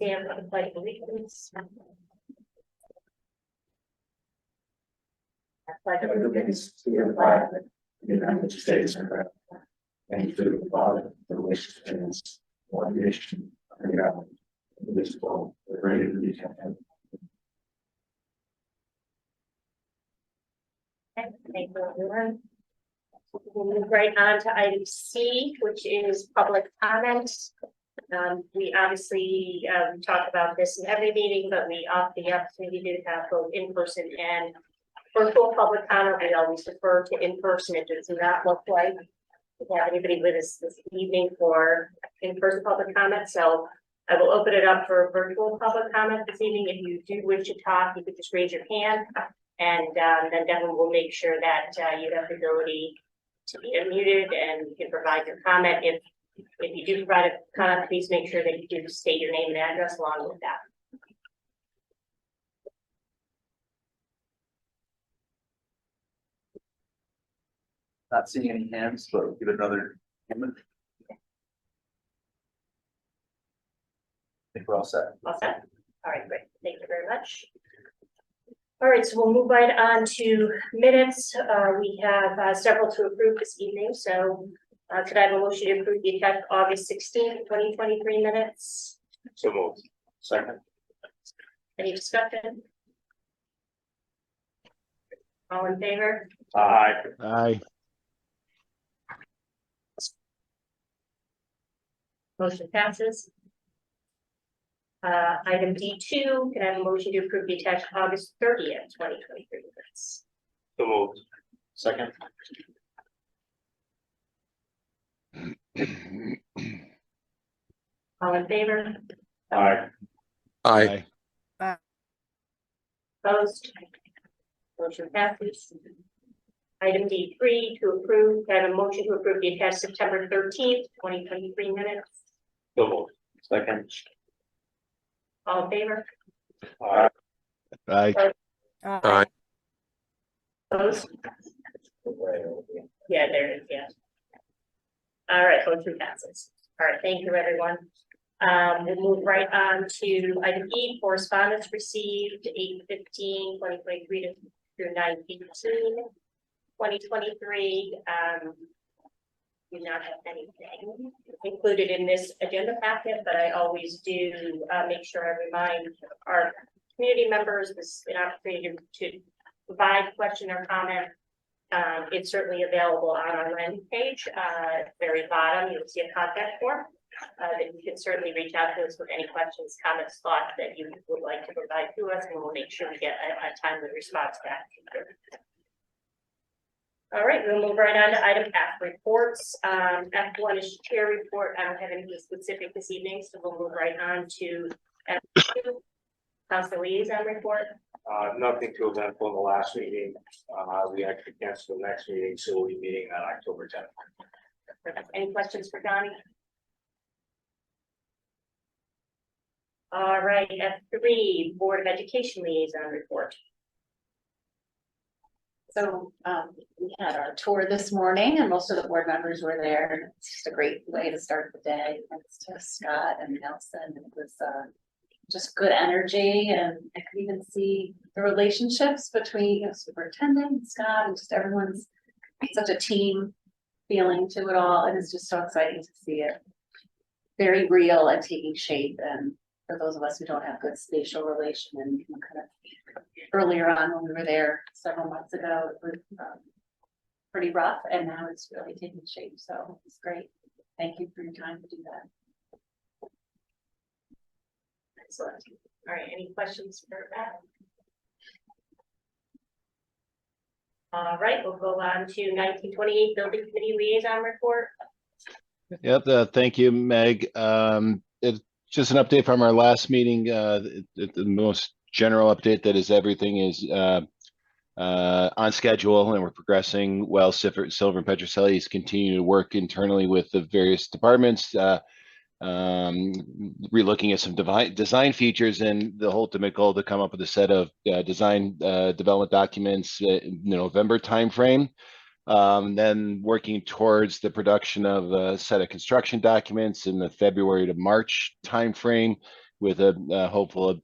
stand for the pledge of allegiance. I pledge allegiance to the flag of the United States of America and to the republic for which it stands, one nation, under God, indivisible, with liberty and justice. Thank you, everyone. We'll move right on to item C, which is public comment. We obviously talk about this in every meeting, but we offer the opportunity to have both in-person and virtual public comment. We always defer to in-person. It does not look like we have anybody with us this evening for in-person public comment. So I will open it up for virtual public comment this evening. If you do wish to talk, you could just raise your hand, and then Devin will make sure that you have the ability to be unmuted and you can provide your comment. If you do provide a comment, please make sure that you do state your name and address along with that. Not seeing any hands, but we'll give it another minute. I think we're all set. All set? All right, great. Thank you very much. All right, so we'll move right on to minutes. We have several to approve this evening. So could I have a motion to approve the attached August 16th, 2023 minutes? So moved. Second. Any discussion? All in favor? Aye. Aye. Motion passes. Item D2, can I have a motion to approve the attached August 30th, 2023 minutes? So moved. Second. All in favor? Aye. Aye. Opposed? Motion passes. Item D3, to approve, can I have a motion to approve the attached September 13th, 2023 minutes? So moved. Second. All in favor? Aye. Aye. Aye. Opposed? Yeah, there it is, yeah. All right, motion passes. All right, thank you, everyone. We'll move right on to item E, correspondence received 8/15/2023 through 9/18/2023. Do not have anything included in this agenda packet, but I always do make sure I remind our community members this an opportunity to provide question or comment. It's certainly available on our landing page. At the very bottom, you'll see a contact form that you can certainly reach out to us with any questions, comments, thoughts that you would like to provide to us, and we'll make sure we get a timely response back. All right, we'll move right on to item F, reports. F1 is chair report. I don't have anything specific this evening, so we'll move right on to F2, council liaison report. Nothing too eventful in the last meeting. We actually canceled the next meeting, so we'll be meeting on October 10th. Any questions for Donnie? All right, F3, Board of Education liaison report. So we had our tour this morning and most of the board members were there. It's just a great way to start the day. Thanks to Scott and Nelson. It was just good energy, and I could even see the relationships between superintendent and Scott, and just everyone's such a team feeling to it all. And it's just so exciting to see it very real and taking shape. And for those of us who don't have good spatial relation, and kind of earlier on when we were there several months ago, it was pretty rough, and now it's really taking shape. So it's great. Thank you for your time to do that. Excellent. All right, any questions for that? All right, we'll go on to 1928 Building Committee Liaison Report. Yep. Thank you, Meg. It's just an update from our last meeting. The most general update that is everything is on schedule, and we're progressing well. Silver and Petroselli is continuing to work internally with the various departments, relooking at some design features, and the ultimate goal to come up with a set of design development documents in the November timeframe. Then working towards the production of a set of construction documents in the February to March timeframe, with a hopeful,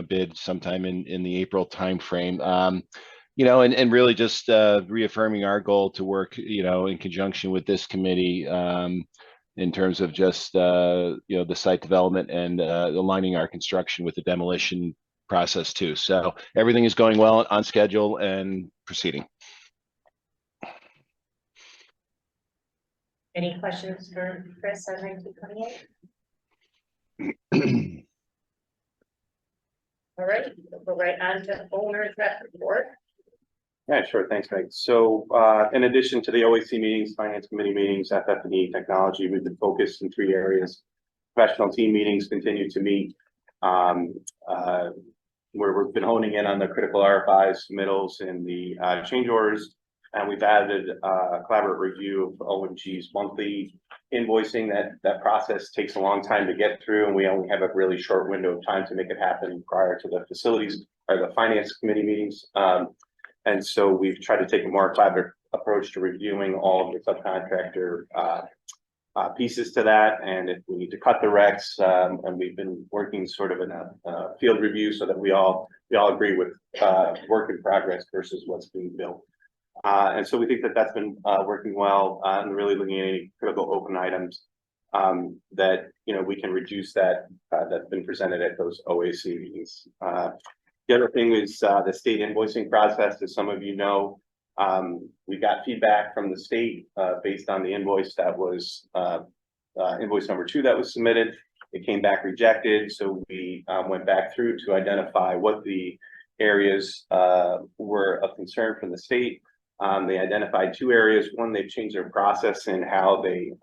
bid sometime in the April timeframe. And really just reaffirming our goal to work, in conjunction with this committee, in terms of just, the site development and aligning our construction with the demolition process too. So everything is going well, on schedule, and proceeding. Any questions for Chris on 1928? All right, we'll go right on to owner's rep report. Yeah, sure. Thanks, Meg. So in addition to the OAC meetings, finance committee meetings, FF&E, technology, we've been focused in 3 areas. Professional team meetings continue to meet, where we've been honing in on the critical RFIs, submittals, and the change orders. And we've added a collaborative review of OMG's monthly invoicing. That process takes a long time to get through, and we only have a really short window of time to make it happen prior to the facilities or the finance committee meetings. And so we've tried to take a more collaborative approach to reviewing all of the subcontractor pieces to that. And if we need to cut the recs, and we've been working sort of in a field review so that we all agree with work in progress versus what's being built. And so we think that that's been working well, and really looking at any critical open items that we can reduce that's been presented at those OAC meetings. The other thing is the state invoicing process. As some of you know, we got feedback from the state based on the invoice that was invoice number 2 that was submitted. It came back rejected, so we went back through to identify what the areas were of concern from the state. They identified 2 areas. One, they've changed their process in how they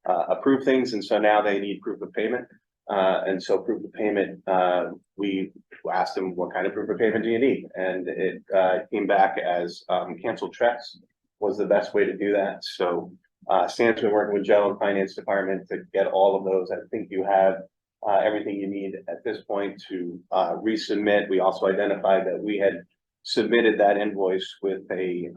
approve things, and so now they need proof of payment. And so proof of payment, we asked them, what kind of proof of payment do you need? And it came back as canceled checks was the best way to do that. So Sam's been working with Joe and Finance Department to get all of those. I think you have everything you need at this point to resubmit. We also identified that we had submitted that invoice with a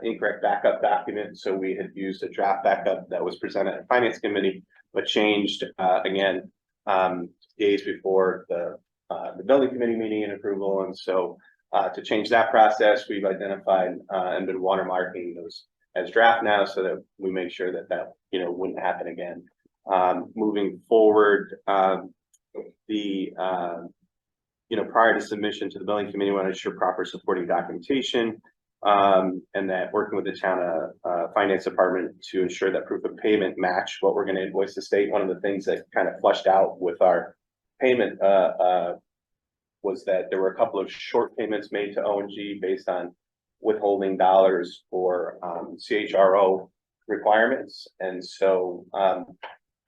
incorrect backup document. So we had used a draft backup that was presented at Finance Committee, but changed again days before the building committee meeting and approval. And so to change that process, we've identified and been watermarking those as draft now, so that we make sure that wouldn't happen again. Moving forward, prior to submission to the building committee, we want to ensure proper supporting documentation, and that working with the town finance department to ensure that proof of payment match what we're going to invoice the state. One of the things that kind of flushed out with our payment was that there were a couple of short payments made to O&G based on withholding dollars for CHRO requirements. And so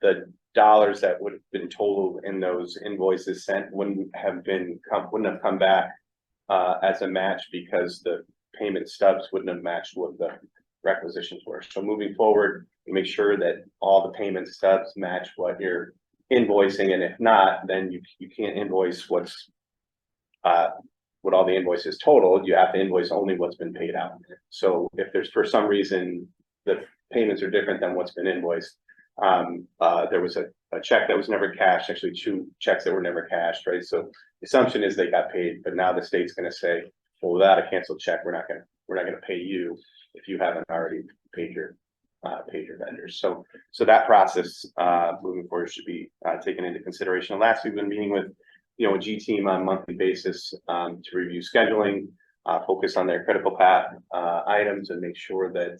the dollars that would have been totaled in those invoices sent wouldn't have come back as a match, because the payment stubs wouldn't have matched what the requisitions were. So moving forward, we make sure that all the payment stubs match what you're invoicing, and if not, then you can't invoice what all the invoices totaled. You have to invoice only what's been paid out. So if there's, for some reason, the payments are different than what's been invoiced, there was a check that was never cashed, actually 2 checks that were never cashed, right? So the assumption is they got paid, but now the state's going to say, well, without a canceled check, we're not going to pay you if you haven't already paid your vendors. So that process moving forward should be taken into consideration. Last, we've been meeting with a G team on a monthly basis to review scheduling, focus on their critical path items, and make sure that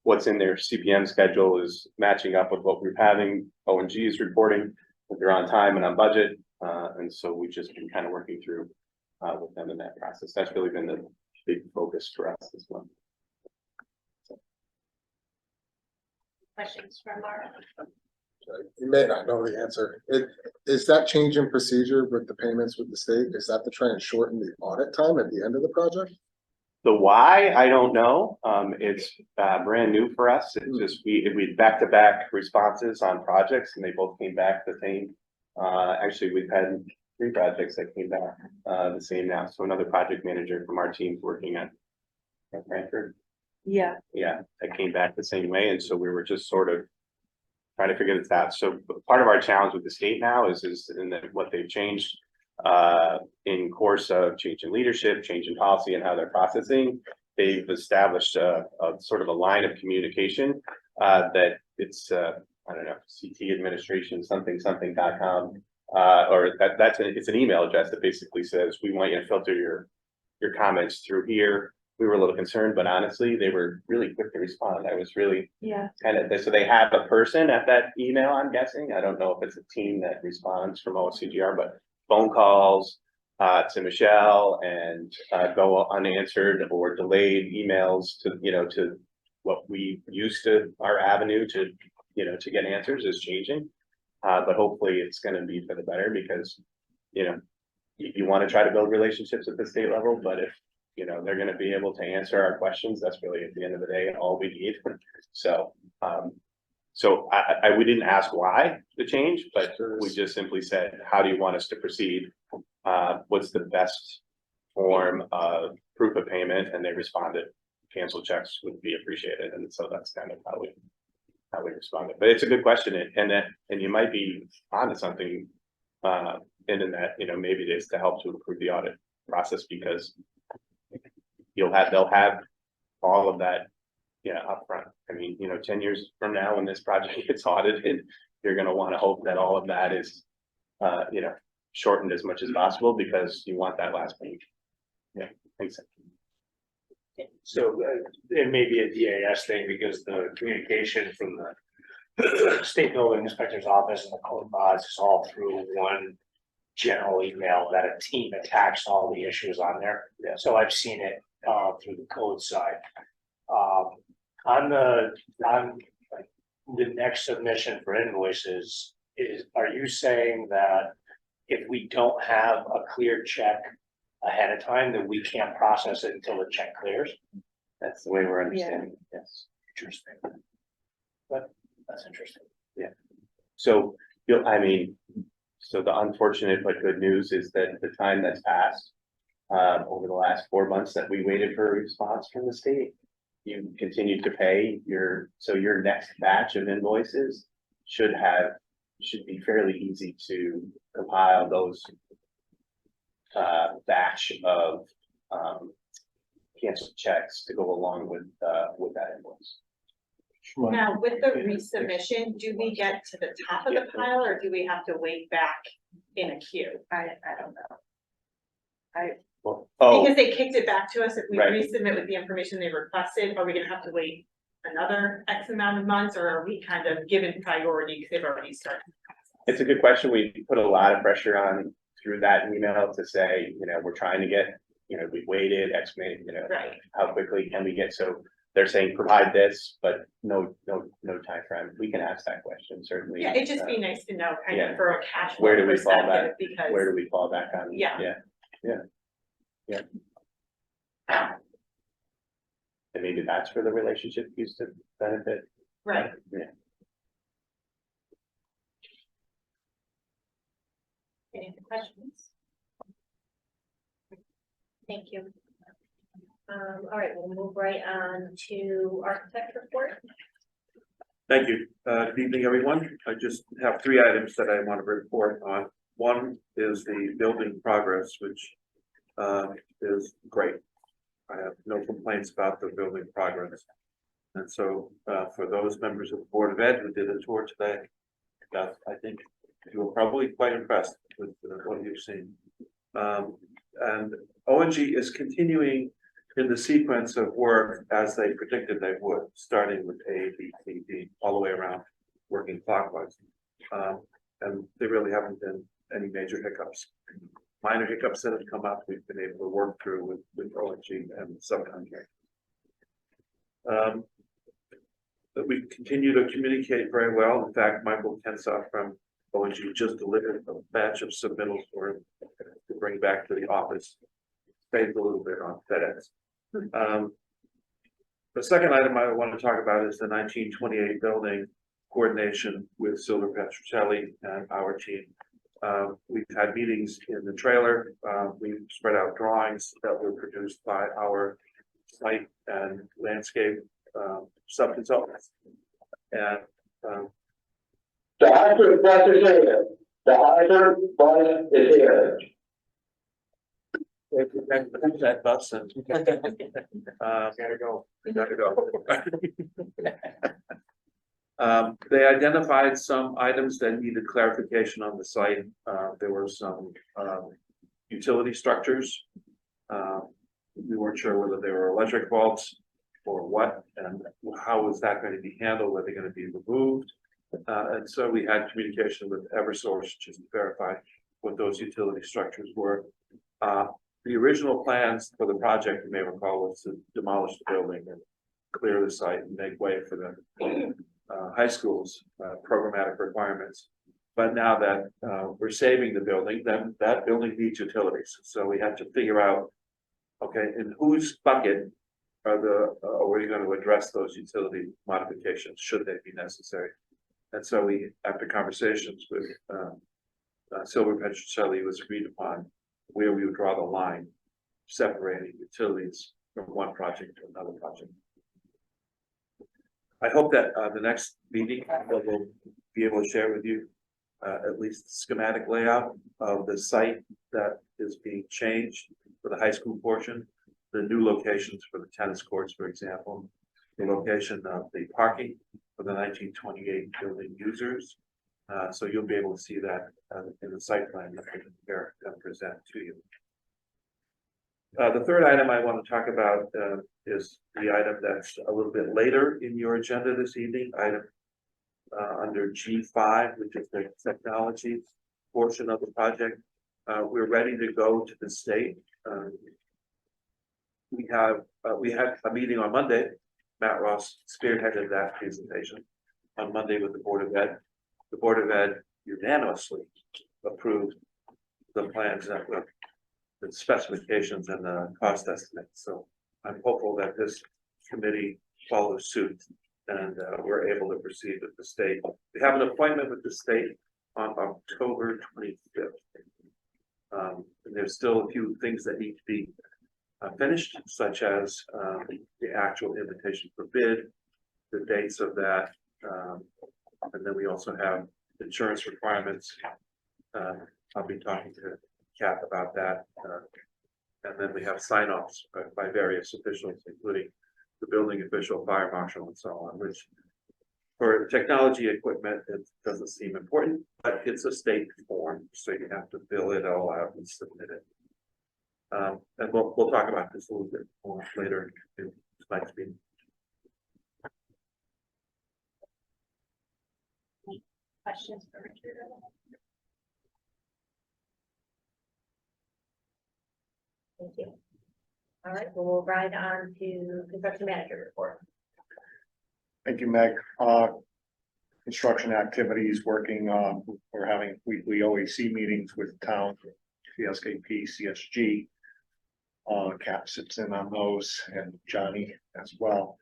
what's in their CPM schedule is matching up with what we're having. O&G is reporting that they're on time and on budget, and so we've just been kind of working through with them in that process. That's really been the big focus for us this month. Questions from Mara? You may not know the answer. Is that change in procedure with the payments with the state? Is that to try and shorten the audit time at the end of the project? The why, I don't know. It's brand new for us. It's just we back-to-back responses on projects, and they both came back the same. Actually, we've had 3 projects that came back the same now. So another project manager from our team's working at Frankfurt. Yeah. Yeah, that came back the same way, and so we were just sort of trying to figure this out. So part of our challenge with the state now is in that what they've changed in course of change in leadership, change in policy and how they're processing. They've established a sort of a line of communication that it's I don't know, CT administration something.com or it's an email address that basically says we want you to filter your comments through here. We were a little concerned, but honestly, they were really quick to respond. I was really kind of, so they have a person at that email, I'm guessing. I don't know if it's a team that responds from OCGR, but phone calls to Michelle and go unanswered or delayed emails to what we used to, our avenue to, to get answers is changing. But hopefully it's going to be for the better because, you want to try to build relationships at the state level, but if they're going to be able to answer our questions, that's really at the end of the day all we need. So we didn't ask why the change, but we just simply said, how do you want us to proceed? What's the best form of proof of payment? And they responded, cancel checks would be appreciated. And so that's kind of how we responded. But it's a good question, and you might be onto something in that, maybe it is to help to improve the audit process because they'll have all of that upfront. I mean, 10 years from now when this project gets audited, you're going to want to hope that all of that is shortened as much as possible because you want that last page. Yeah, thanks. So it may be a DAS thing because the communication from the state building inspector's office and the code mods is all through one general email that a team attacks all the issues on there. Yeah. So I've seen it through the code side. On the next submission for invoices, are you saying that if we don't have a clear check ahead of time, then we can't process it until the check clears? That's the way we're understanding it. Yes. Interesting. But that's interesting. Yeah. So so the unfortunate but good news is that the time that's passed over the last 4 months that we waited for a response from the state, you continue to pay your next batch of invoices should be fairly easy to compile those batch of canceled checks to go along with that invoice. Now, with the resubmission, do we get to the top of the pile or do we have to wait back in a queue? I don't know. Because they kicked it back to us, if we Right. resubmit with the information they requested, are we gonna have to wait another X amount of months, or are we kind of given priority because they've already started? It's a good question. We put a lot of pressure on through that email to say, we're trying to get, we waited, estimate, Right. how quickly can we get, so they're saying provide this, but no time frame. We can ask that question, certainly. Yeah, it'd just be nice to know kind yeah. of for a cash flow Where do we fall perspective, back? because. Where do we fall back on? Yeah. And maybe that's where the relationship used to benefit. Right. Yeah. Any other questions? Thank you. All right, we'll move right on to architect report. Thank you. Good evening, everyone. I just have 3 items that I want to report on. One is the building progress, which is great. I have no complaints about the building progress. And so for those members of the Board of Ed who did a tour today, I think you were probably quite impressed with what you've seen. And ONG is continuing in the sequence of work as they predicted they would, starting with A, B, C, D, all the way around, working clockwise. And there really haven't been any major hiccups. Minor hiccups that have come up, we've been able to work through with ONG and subcontractors. But we continue to communicate very well. In fact, Michael Kensoff from ONG just delivered a batch of submittals for him to bring back to the office. Saved a little bit on FedEx. The second item I want to talk about is the 1928 building coordination with Silver Petrocelli and our team. We've had meetings in the trailer. We've spread out drawings that were produced by our site and landscape sub-consultants. And The Hartford bus is here. The Hartford bus is here. That bus and. Gotta go. Gotta go. They identified some items that needed clarification on the site. There were some, utility structures. We weren't sure whether they were electric vaults or what, and how was that going to be handled? Were they going to be removed? And so we had communication with Eversource just to verify what those utility structures were. The original plans for the project, you may recall, was to demolish the building and clear the site and make way for the high school's programmatic requirements. But now that we're saving the building, then that building needs utilities. So we had to figure out, okay, in whose bucket are we going to address those utility modifications, should they be necessary? And so we, after conversations with Silver Petrocelli, was agreed upon where we would draw the line, separating utilities from one project to another project. I hope that the next meeting we'll be able to share with you at least the schematic layout of the site that is being changed for the high school portion, the new locations for the tennis courts, for example, the location of the parking for the 1928 building users. So you'll be able to see that in the site plan that we can present to you. The third item I want to talk about is the item that's a little bit later in your agenda this evening, item under G5, which is the technology portion of the project. We're ready to go to the state. We had a meeting on Monday. Matt Ross spearheaded that presentation on Monday with the Board of Ed. The Board of Ed unanimously approved the plans and the specifications and the cost estimates. So I'm hopeful that this committee follows suit and we're able to proceed with the state. We have an appointment with the state on October 25th. And there's still a few things that need to be finished, such as the actual invitation for bid, the dates of that, and then we also have insurance requirements. I'll be talking to Kat about that. And then we have sign-offs by various officials, including the building official, fire marshal, and so on, which for technology equipment, it doesn't seem important, but it's a state form, so you have to fill it all out and submit it. And we'll talk about this a little bit more later in tonight's meeting. Questions for Richard? Thank you. All right, we'll ride on to construction manager report. Thank you, Meg. Construction activities working, we're having weekly OAC meetings with town, CSKP, CSG. Kat sits in on those and Johnny as well.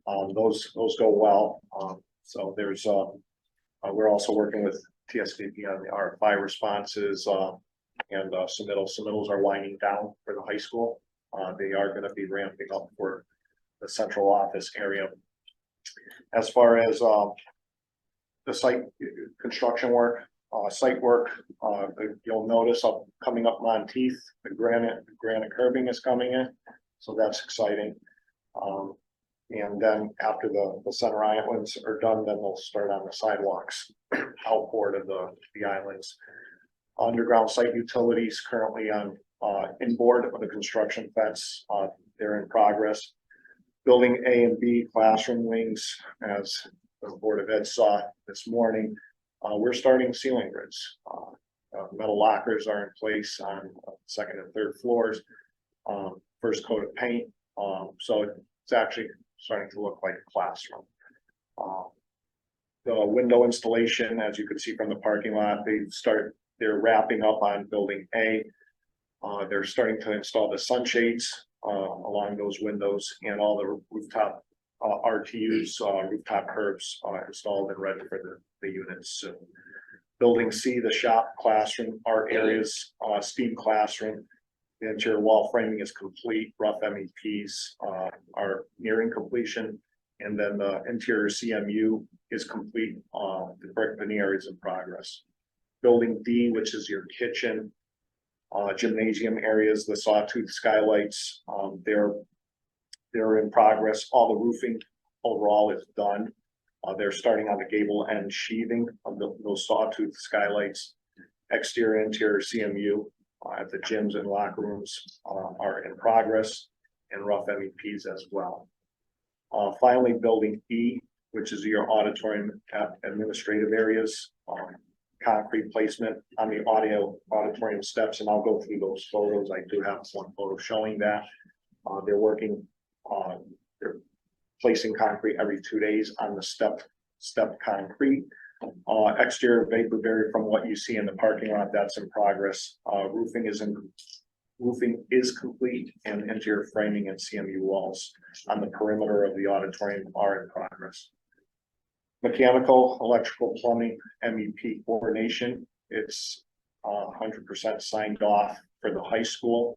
Those go well. So there's, we're also working with TSKP on the RFI responses and submittals are winding down for the high school. They are going to be ramping up for the central office area. As far as the site construction work, site work, you'll notice coming up Monteith, the granite curbing is coming in, so that's exciting. And then after the center islands are done, then they'll start on the sidewalks outboard of the islands. Underground site utilities currently on inboard of the construction fence. They're in progress. Building A and B classroom wings, as the Board of Ed saw this morning, we're starting ceiling grids. Metal lockers are in place on second and third floors. First coat of paint. So it's actually starting to look like a classroom. The window installation, as you can see from the parking lot, they're wrapping up on building A. They're starting to install the sunshades along those windows, and all the rooftop RTUs, rooftop curbs installed and ready for the units. So building C, the shop, classroom, art areas, STEAM classroom. The interior wall framing is complete. Rough MEPs are nearing completion, And then the interior CMU is complete, the brick veneer is in progress. Building D, which is your kitchen, gymnasium areas, the sawtooth skylights, they're in progress. All the roofing overall is done. They're starting on the gable end sheathing of those sawtooth skylights. Exterior, interior CMU at the gyms and locker rooms are in progress, and rough MEPs as well. Finally, building E, which is your auditorium administrative areas, concrete placement on the auditorium steps, and I'll go through those photos. I do have one photo showing that. They're working, they're placing concrete every 2 days on the step concrete. Exterior vapor barrier from what you see in the parking lot, that's in progress. Roofing is complete, and interior framing and CMU walls on the perimeter of the auditorium are in progress. Mechanical, electrical, plumbing, MEP coordination, it's 100% signed off for the high school.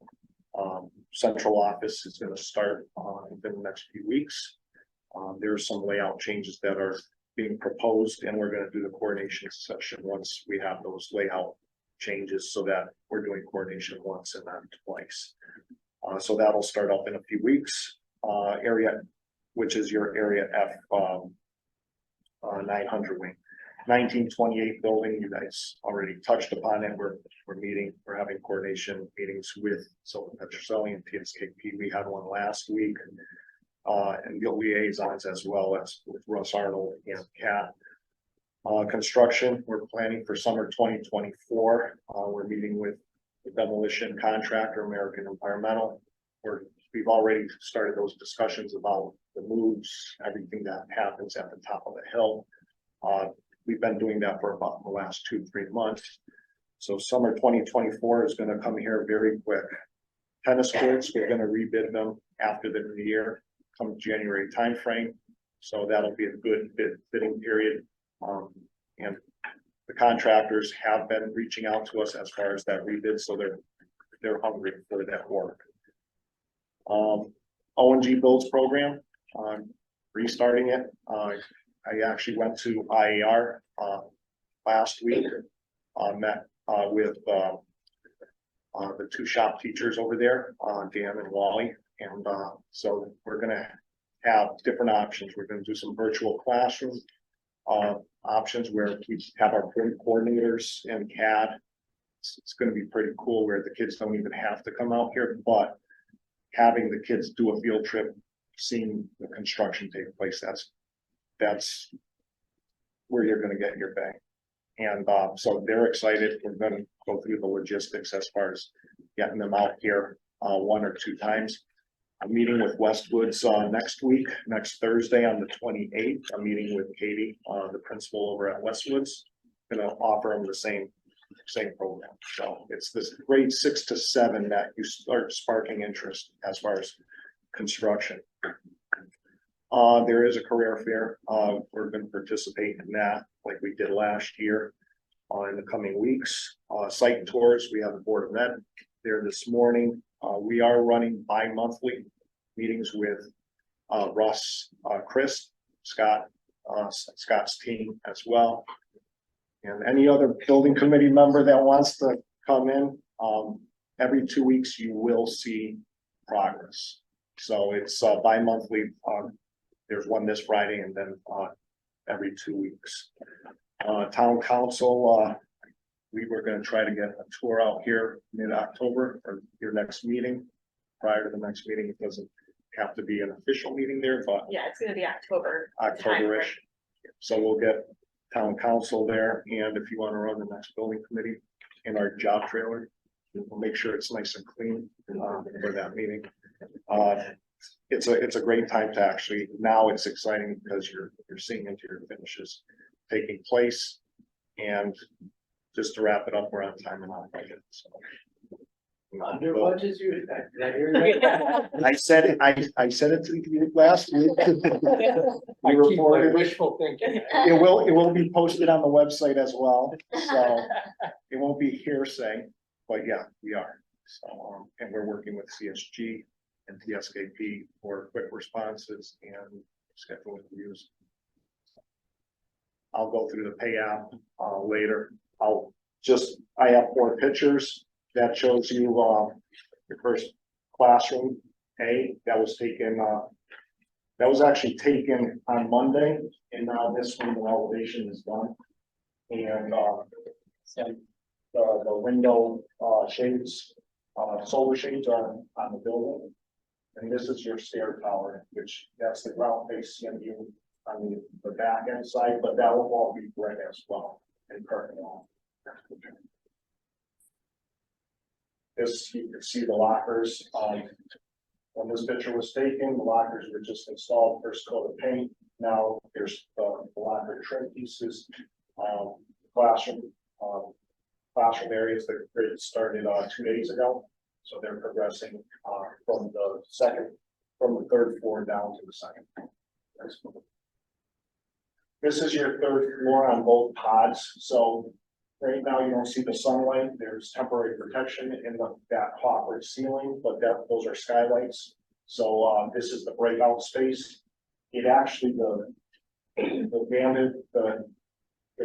Central office is going to start within the next few weeks. There are some layout changes that are being proposed, and we're going to do the coordination session once we have those layout changes, so that we're doing coordination once and not twice. So that'll start up in a few weeks. Area, which is your area F, 900 wing, 1928 building. You guys already touched upon it. We're having coordination meetings with Sylvan Petroselli and TSKP. We had one last week, and the liaisons as well as with Russ Arnold and Cat. Construction, we're planning for summer 2024. We're meeting with the demolition contractor, American Environmental. We've already started those discussions about the moves, everything that happens at the top of the hill. We've been doing that for about the last 2-3 months. So summer 2024 is going to come here very quick. Tennis courts, we're going to rebid them after the new year, come January timeframe. So that'll be a good bidding period. And the contractors have been reaching out to us as far as that rebid, so they're hungry for that work. O&G builds program, restarting it. I actually went to IAR last week, met with the 2 shop teachers over there, Dan and Wally, and so we're gonna have different options. We're gonna do some virtual classroom options where we have our coordinators in CAD. It's going to be pretty cool where the kids don't even have to come out here, but having the kids do a field trip, seeing the construction take place, that's where you're going to get your bang. And so they're excited. We're going to go through the logistics as far as getting them out here 1 or 2 times. I'm meeting with Westwoods next week, next Thursday on the 28th. I'm meeting with Katie, the principal over at Westwoods. Gonna offer them the same program. So it's this grade 6 to 7 that you start sparking interest as far as construction. There is a career fair. We're going to participate in that like we did last year in the coming weeks. Site tours, we have the Board of Ed there this morning. We are running bi-monthly meetings with Russ, Chris, Scott, Scott's team as well. And any other building committee member that wants to come in, every 2 weeks you will see progress. So it's bi-monthly. There's one this Friday, and then every 2 weeks. Town council, we were going to try to get a tour out here mid-October for your next meeting. Prior to the next meeting, it doesn't have to be an official meeting there, but Yeah, it's gonna be October. October-ish. So we'll get town council there, and if you want to run the next building committee in our job trailer, we'll make sure it's nice and clean for that meeting. It's a great time to actually, now it's exciting because you're seeing interior finishes taking place. And just to wrap it up, we're on time and on budget. So. Under budget, did I hear that? I said it to you last week. I keep my wishful thinking. It will be posted on the website as well, so it won't be hearsay, but yeah, we are. So, and we're working with CSG and TSKP for quick responses and schedule interviews. I'll go through the pay app, later. I have 4 pictures that shows you, your first classroom A, that was taken, that was actually taken on Monday, and now this one, the elevation is done. And, the window, shades, solar shades are on the building. And this is your stair tower, which that's the ground facing you on the back end side, but that will all be brick as well and curtain wall. This, you can see the lockers, when this picture was taken, the lockers were just installed, first coat of paint. Now there's the locker trim pieces, classroom areas that started 2 days ago. So they're progressing from the 3rd floor down to the 2nd. This is your 3rd floor on both pods. So right now you don't see the sunlight. There's temporary protection in that copper ceiling, but those are skylights. So this is the breakout space. It actually it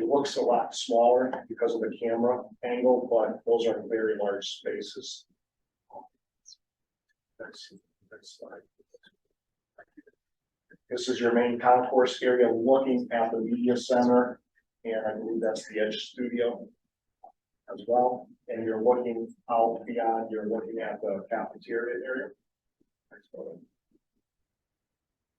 looks a lot smaller because of the camera angle, but those are very large spaces. Next slide. This is your main concourse area looking at the media center, and I believe that's the Edge Studio as well. And you're looking out beyond, you're looking at the cafeteria area.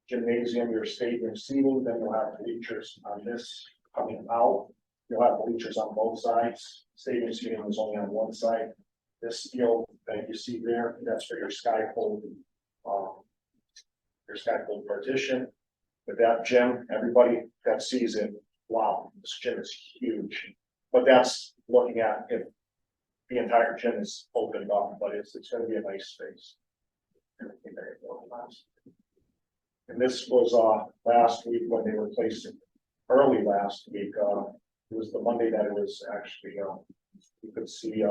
Gymnasium, your stadium seating, then you'll have bleachers on this coming out. You'll have bleachers on both sides. Stadium seating is only on one side. This steel that you see there, that's for your skyfold, partition. With that gym, everybody that sees it, wow, this gym is huge. But that's looking at if the entire gym is opened up, but it's going to be a nice space. And this was last week when they were placed early last week. It was the Monday that it was actually, you could see,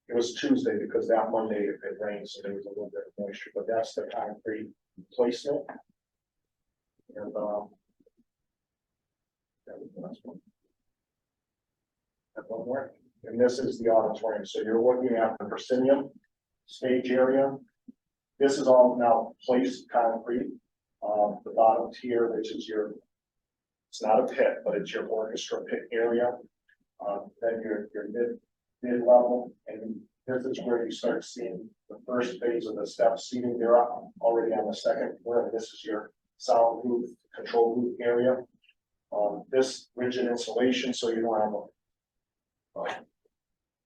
it was Tuesday because that Monday it rained, so there was a little bit of moisture, but that's the concrete placement. And that was the last one. That one more. And this is the auditorium. So you're looking at the proscenium stage area. This is all now placed concrete. The bottom tier, which is it's not a pit, but it's your orchestra pit area. Then your mid level, and this is where you start seeing the first phase of the step seating. They're already on the 2nd floor, and this is your sound booth, control booth area. This rigid insulation, so you don't have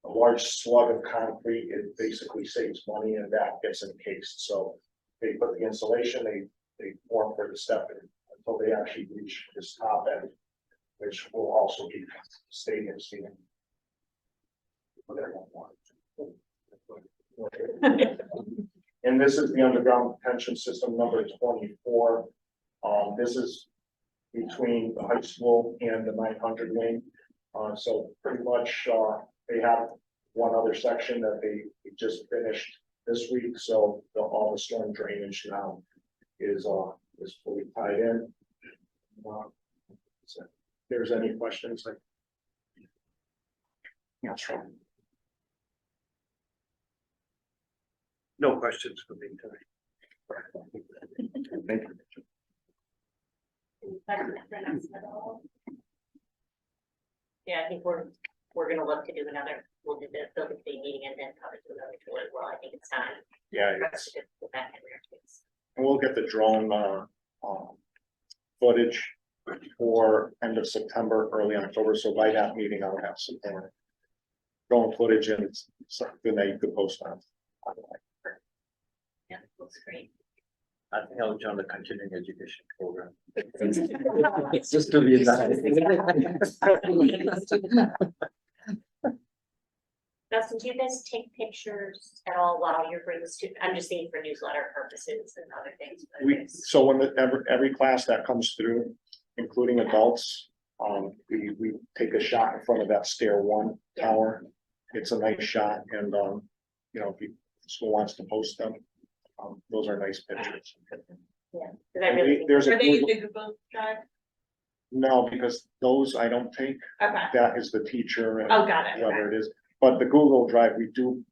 a large slug of concrete. It basically saves money, and that gets encased. So they put the insulation, they form for the step until they actually reach this top end, which will also be stadium seating. And this is the underground detention system number 24. This is between the high school and the 900 wing. So pretty much they have one other section that they just finished this week. So all the storm drainage now is fully tied in. So if there's any questions, yeah, sure. No questions for me tonight. Thank you. Yeah, I think we're gonna look to do we'll do the building committee meeting and then probably do another tour as well. I think it's time. Yeah, for us to get back in there, please. and we'll get the drone footage for end of September, early October. So by that meeting, I'll have some more drone footage and something that you could post on. Yeah, looks great. I think I'll join the continuing education program. It's just to be nice. Dustin, do you guys take pictures at all while you're bringing the student? I'm just thinking for newsletter purposes and other things. So when every class that comes through, including adults, we take a shot in front of that stair 1 tower. It's a nice shot, and you know, if school wants to post them, those are nice pictures. Cause I really. think- There's a Are they in Google, the Google Drive? no, because those I don't take, Okay, that is the teacher and oh, got it, okay. whether it is, but the Google Drive, we do.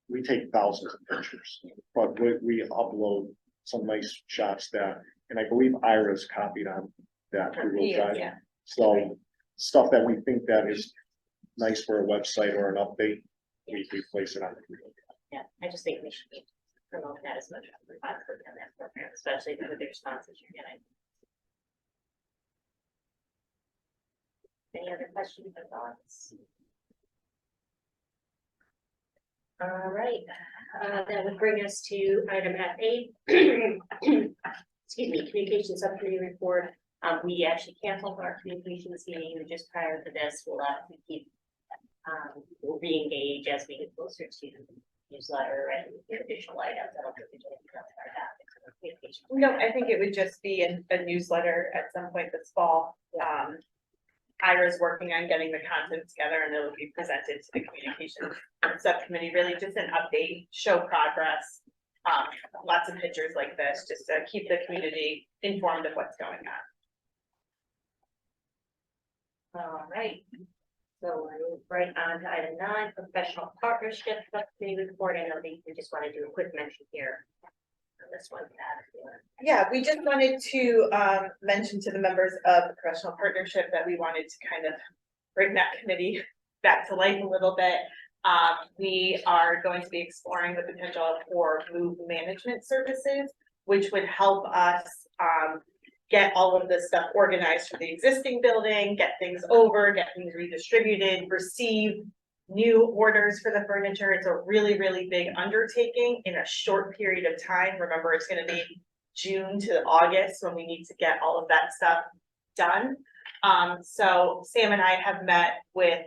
We take thousands of pictures, but we upload some nice shots that, and I believe Ira's copied on that Google Yeah, Drive. yeah. So stuff that we think that is nice for a website or an update, we place it on the Google. Yeah, I just think we should be promoting that as much as we possibly can, that program, especially with the responses you're getting. Any other questions or thoughts? All right, that would bring us to item F8. Excuse me, communication subcommittee report. We actually canceled our communications meeting just prior to this. We'll have to keep, we'll re-engage as we get closer to the newsletter and additional items. I don't think we can cover that. Communication. No, I think it would just be a newsletter at some point this fall. Ira's working on getting the content together and it'll be presented to the communication subcommittee, really just an update, show progress. Lots of pictures like this, just to keep the community informed of what's going on. All right. So we're right on to item 9, professional partnership subcommittee report. I know we just want to do a quick mention here. This one. Yeah, we just wanted to mention to the members of the professional partnership that we wanted to kind of bring that committee back to life a little bit. We are going to be exploring the potential for move management services, which would help us get all of this stuff organized for the existing building, get things over, get things redistributed, receive new orders for the furniture. It's a really, really big undertaking in a short period of time. Remember, it's going to be June to August when we need to get all of that stuff done. So Sam and I have met with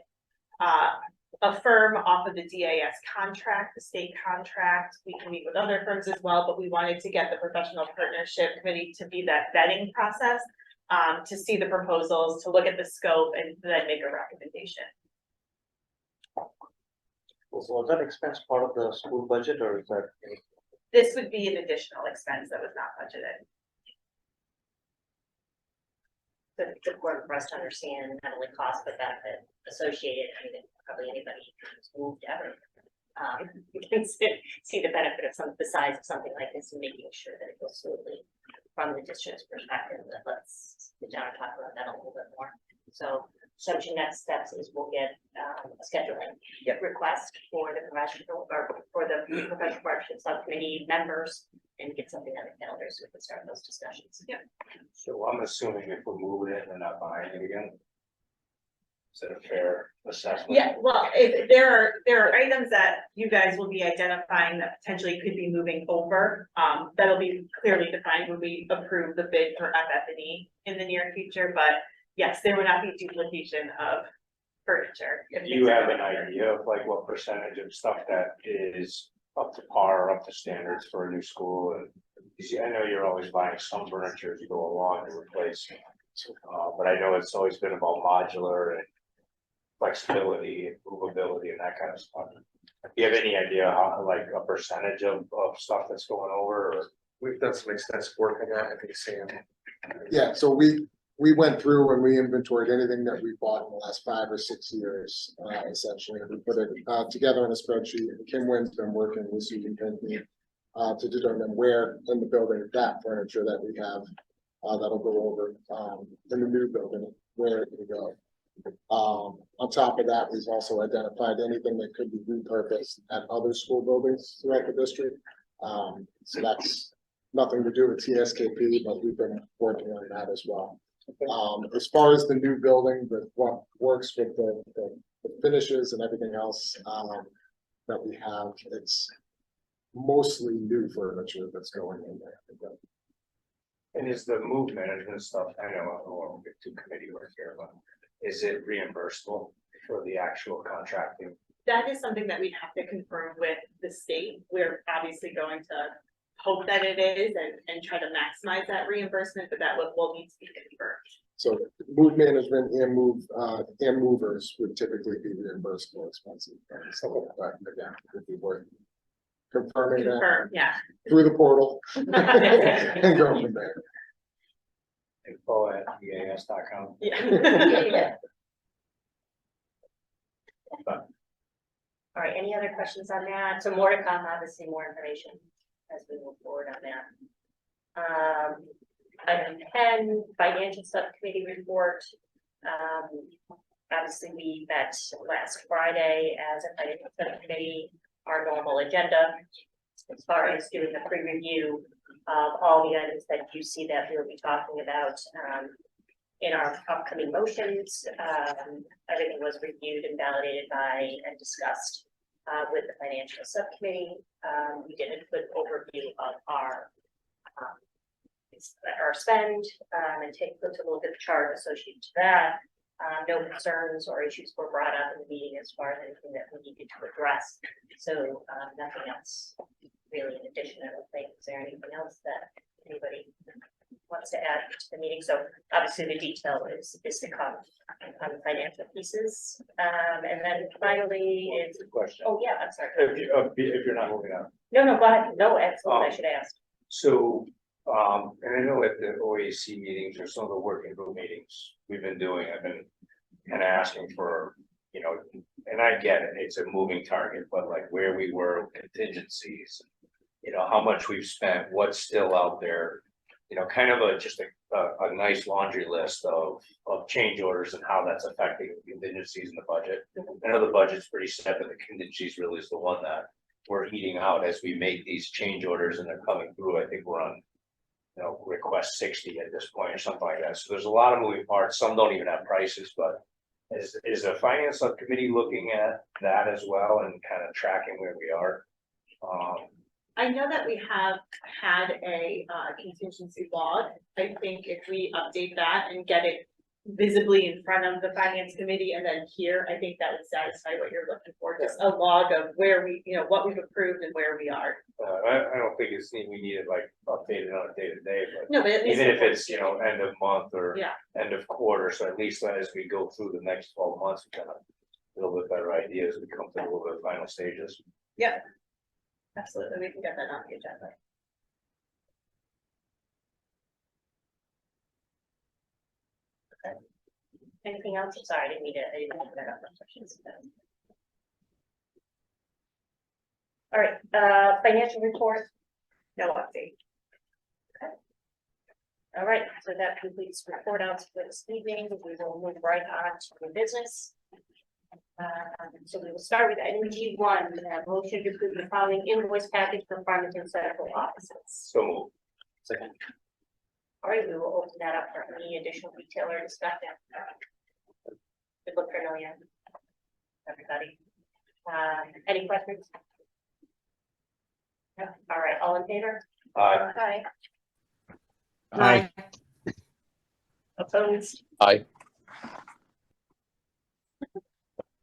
a firm off of the DAS contract, the state contract. We can meet with other firms as well, but we wanted to get the professional partnership committee to be that vetting process, to see the proposals, to look at the scope and then make a recommendation. Was that expense part of the school budget or is that? This would be an additional expense that was not budgeted. So it's important for us to understand not only cost but benefit associated. I mean, probably anybody who's moved ever can see the benefit of the size of something like this and making sure that it goes smoothly from the district's perspective. But let's sit down and talk about that a little bit more. So assumption next steps is we'll get a scheduling request for the professional partnership subcommittee members and get something on the calendar so we can start those discussions. Yep. So I'm assuming if we're moving it and not buying it again. Is that a fair assessment? Yeah, well, if there are items that you guys will be identifying that potentially could be moving over, that'll be clearly defined when we approve the bid for FF&E in the near future, but yes, there would not be duplication of furniture. Do you have an idea of like what percentage of stuff that is up to par, up to standards for a new school? And you see, I know you're always buying some furniture as you go along and replacing. But I know it's always been about modular and flexibility and movability and that kind of stuff. Do you have any idea how, like, a percentage of stuff that's going over? Or? We've done some extensive work on that, I think, Sam. Yeah, so we went through and we inventoried anything that we bought in the last 5 or 6 years, essentially. We put it together in a spreadsheet. Kim Wynn's been working with Susan Pinckney to determine where in the building that furniture that we have that'll go over in the new building, where it can go. On top of that, we've also identified anything that could be repurposed at other school buildings throughout the district. So that's nothing to do with TSKP, but we've been working on that as well. As far as the new building, but what works with the finishes and everything else that we have, it's mostly new furniture that's going in there. And is the move management stuff, I know I won't get too committee work here, but is it reimbursable for the actual contracting? That is something that we'd have to confirm with the state. We're obviously going to hope that it is and try to maximize that reimbursement, but that will need to be confirmed. So move management and movers would typically be reimbursable expenses. So, but again, it'd be worth confirming that confirm, yeah. through the portal. And go from there. info@eas.com. Yeah. All right, any other questions on that? So more to come, obviously more information as we move forward on that. Item 10, financial subcommittee report. Obviously we met last Friday as a financial subcommittee, our normal agenda. As far as doing the pre-review of all the items that you see that we'll be talking about, in our upcoming motions, everything was reviewed and validated by and discussed with the financial subcommittee. We did a good overview of our spend and looked a little bit of chart associated to that. No concerns or issues were brought up in the meeting as far as anything that we needed to address. So nothing else really in addition. I don't think. Is there anything else that anybody wants to add to the meeting? So obviously the detail is to come on the financial pieces. And then finally is, Question. oh yeah, I'm sorry. If you're not moving on. No, go ahead. No, absolutely, I should ask. So, and I know at the OAC meetings or some of the working group meetings we've been doing, I've been kind of asking for, you know, and I get it, it's a moving target, but like where we were with contingencies, you know, how much we've spent, what's still out there, you know, kind of just a nice laundry list of change orders and how that's affecting the contingencies in the budget. I know the budget's pretty set, but the contingencies really is the one that we're eating out as we make these change orders and they're coming through. I think we're on, you know, request 60 at this point or something like that. So there's a lot of moving parts. Some don't even have prices, but is the finance subcommittee looking at that as well and kind of tracking where we are? I know that we have had a contingency log. I think if we update that and get it visibly in front of the finance committee and then here, I think that would satisfy what you're looking for. Just a log of where we, you know, what we've approved and where we are. I don't think we need it like updated on a day to day, but No, but at least. even if it's, you know, end of month or Yeah. end of quarter, so at least as we go through the next 12 months, we kind of a little bit better idea as we come to a little bit of final stages. Yeah. Absolutely, we can get that on the agenda. Okay. Anything else? I'm sorry, I didn't mean to interrupt my questions. All right, financial report, no update. Okay. All right, so that completes report outs for this evening. We will move right on to the business. So we will start with item G1, motion to approve the following invoice package for Farmington Central offices. So moved. Second. All right, we will open that up for any additional detail or discussion. It look familiar, everybody. Any questions? No? All right, all in favor? Aye. Aye. Opposed? Aye.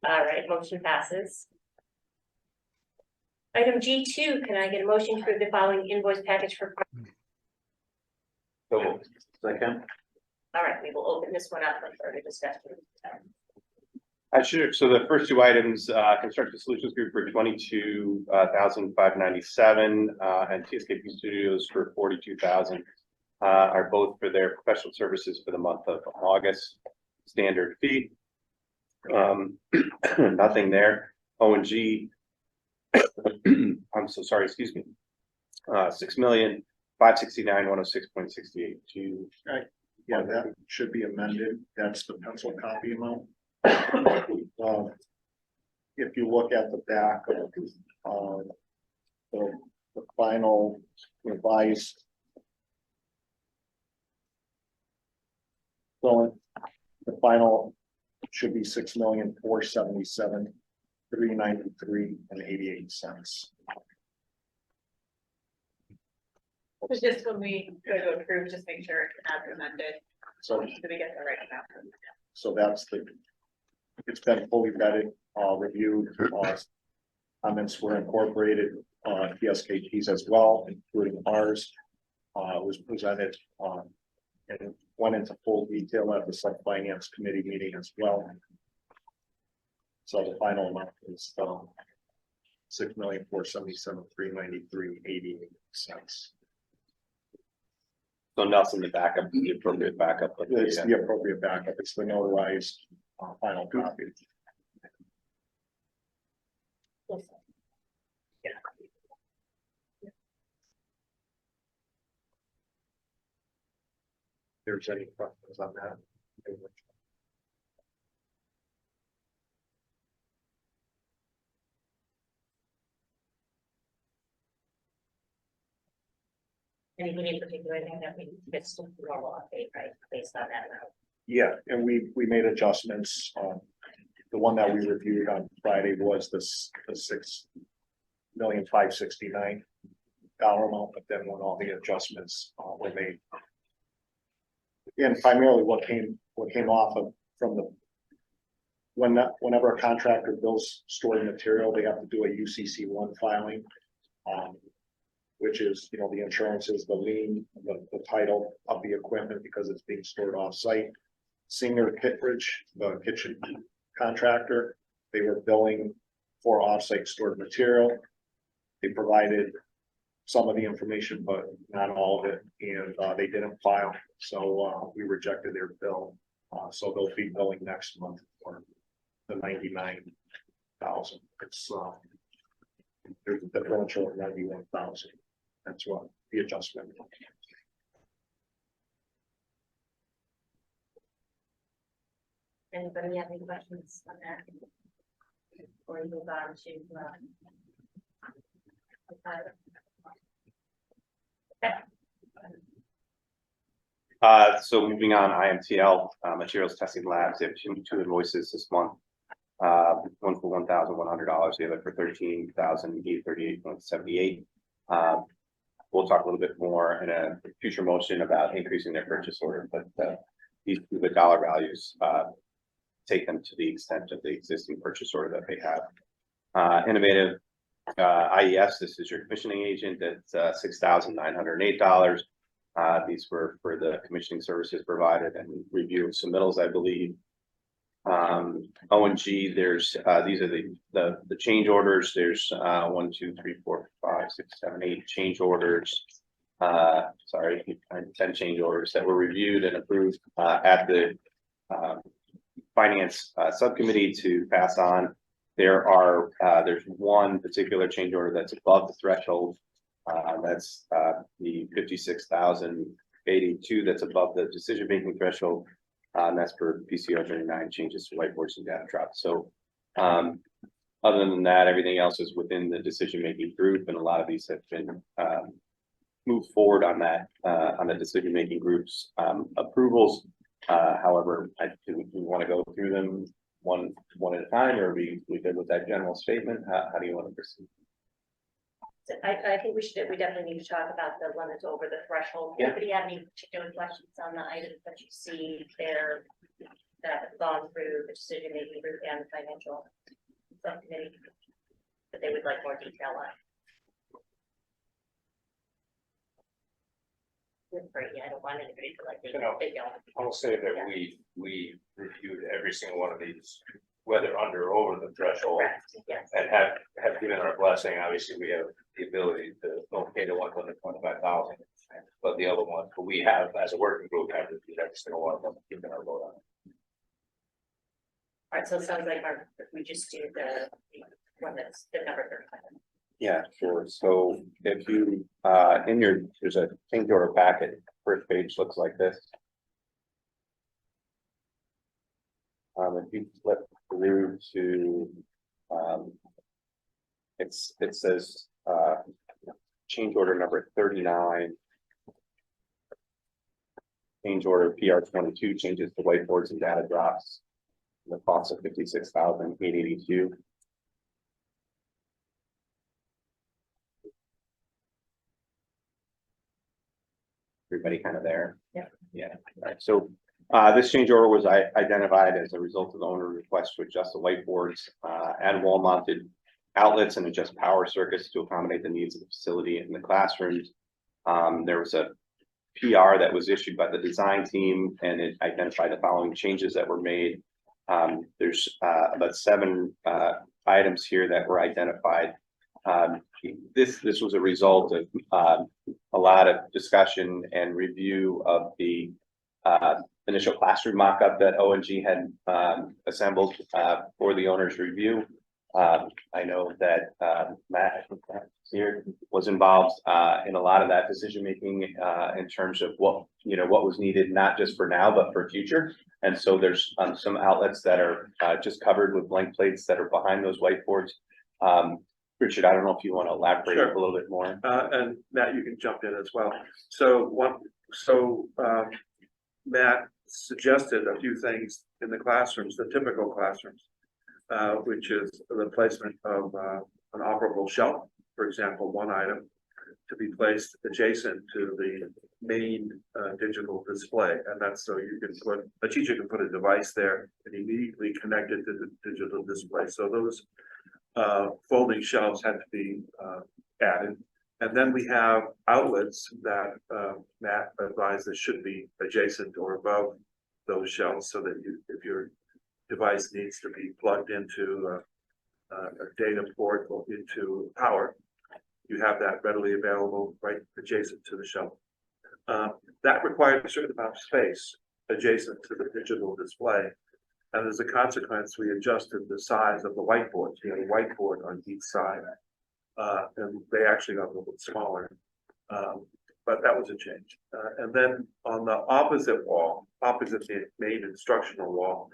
All right, motion passes. Item G2, can I get a motion to approve the following invoice package for? So moved. Second. All right, we will open this one up for further discussion. So the first two items, Construction Solutions Group for 22,597, and TSKP Studios for 42,000, are both for their professional services for the month of August. Standard fee. Nothing there. O&G. I'm so sorry, excuse me. 6,569,106.682. Yeah, that should be amended. That's the pencil copy amount. If you look at the back of the final revised. So the final should be 6,477,393.88. So just when we go to approve, just make sure it's as amended, So, so we get the right amount. so that's it's been fully vetted, reviewed, comments were incorporated, PSKPs as well, including ours. Was presented, and went into full detail at the sub-finance committee meeting as well. So the final amount is $6,477,393.88. So Nelson, the backup, the appropriate backup. But It's the appropriate backup. It's the notarized final copy. If there's any questions on that. Anything in particular that we just normal update, right, based on that route? Yeah, and we made adjustments. The one that we reviewed on Friday was the $6,569,000 amount, but then when all the adjustments were made. And primarily what came off of from the. Whenever a contractor builds stored material, they have to do a UCC1 filing. Which is, you know, the insurances, the lien, the title of the equipment because it's being stored off-site. Singer Kittredge, the kitchen contractor, they were billing for off-site stored material. They provided some of the information, but not all of it, and they didn't file, so we rejected their bill. So they'll be billing next month for the $99,000. It's there's a differential of $91,000. That's what the adjustment. Anybody have any questions on that? Or we move on to, So moving on, IMTL, Materials Testing Labs, they have two invoices this month. One for $1,100, the other for $13,838.78. We'll talk a little bit more in a future motion about increasing their purchase order, but these the dollar values take them to the extent of the existing purchase order that they have. Innovative IES, this is your commissioning agent at $6,908. These were for the commissioning services provided and review of submittals, I believe. O&G, there's these are the change orders. There's 1, 2, 3, 4, 5, 6, 7, 8 change orders. 10 change orders that were reviewed and approved at the finance subcommittee to pass on. There's one particular change order that's above the threshold. That's the 56,082. That's above the decision-making threshold. And that's for PCO 39 changes to whiteboards and data drops. So other than that, everything else is within the decision-making group, and a lot of these have been moved forward on that on the decision-making group's approvals. However, do we want to go through them one at a time, or we good with that general statement? How do you want to proceed? I think we definitely need to talk about the one that's over the threshold. Yeah. Anybody have any particular questions on the items that you see there that have gone through the decision making group and the financial subcommittee that they would like more detail on? I don't want anybody to like they don't. I'll say that we reviewed every single one of these, whether under or over the threshold. Correct, yes. And have given our blessing. Obviously, we have the ability to okay the 125,000, but the other ones, but we have as a working group have reviewed every single one of them, given our vote on it. All right, so it sounds like we just do the one that's the number 35. Yeah, sure. So if you there's a change order packet. First page looks like this. If you flip through to it says change order number 39. Change order PR 22 changes to whiteboards and data drops. The cost of 56,882. Everybody kind of there? Yeah. Yeah. Right. So this change order was identified as a result of the owner request to adjust the whiteboards, add wall mounted outlets and adjust power circuits to accommodate the needs of the facility and the classrooms. There was a PR that was issued by the design team, and it identified the following changes that were made. There's about 7 items here that were identified. This was a result of a lot of discussion and review of the initial classroom mock-up that ONG had assembled for the owner's review. I know that Matt, I think Matt here, was involved in a lot of that decision-making in terms of what was needed, not just for now, but for future. And so there's some outlets that are just covered with blank plates that are behind those whiteboards. Richard, I don't know if you want to elaborate Sure. a little bit more. And Matt, you can jump in as well. Matt suggested a few things in the classrooms, the typical classrooms, which is the placement of an operable shelf, for example, one item to be placed adjacent to the main digital display. And that's so you can a teacher can put a device there and immediately connect it to the digital display. So those folding shelves had to be added. And then we have outlets that Matt advised that should be adjacent or above those shelves so that if your device needs to be plugged into a data port or into power, you have that readily available right adjacent to the shelf. That required a certain amount of space adjacent to the digital display. And as a consequence, we adjusted the size of the whiteboards. We had a whiteboard on each side. And they actually got a little bit smaller, but that was a change. And then on the opposite wall, opposite the main instructional wall,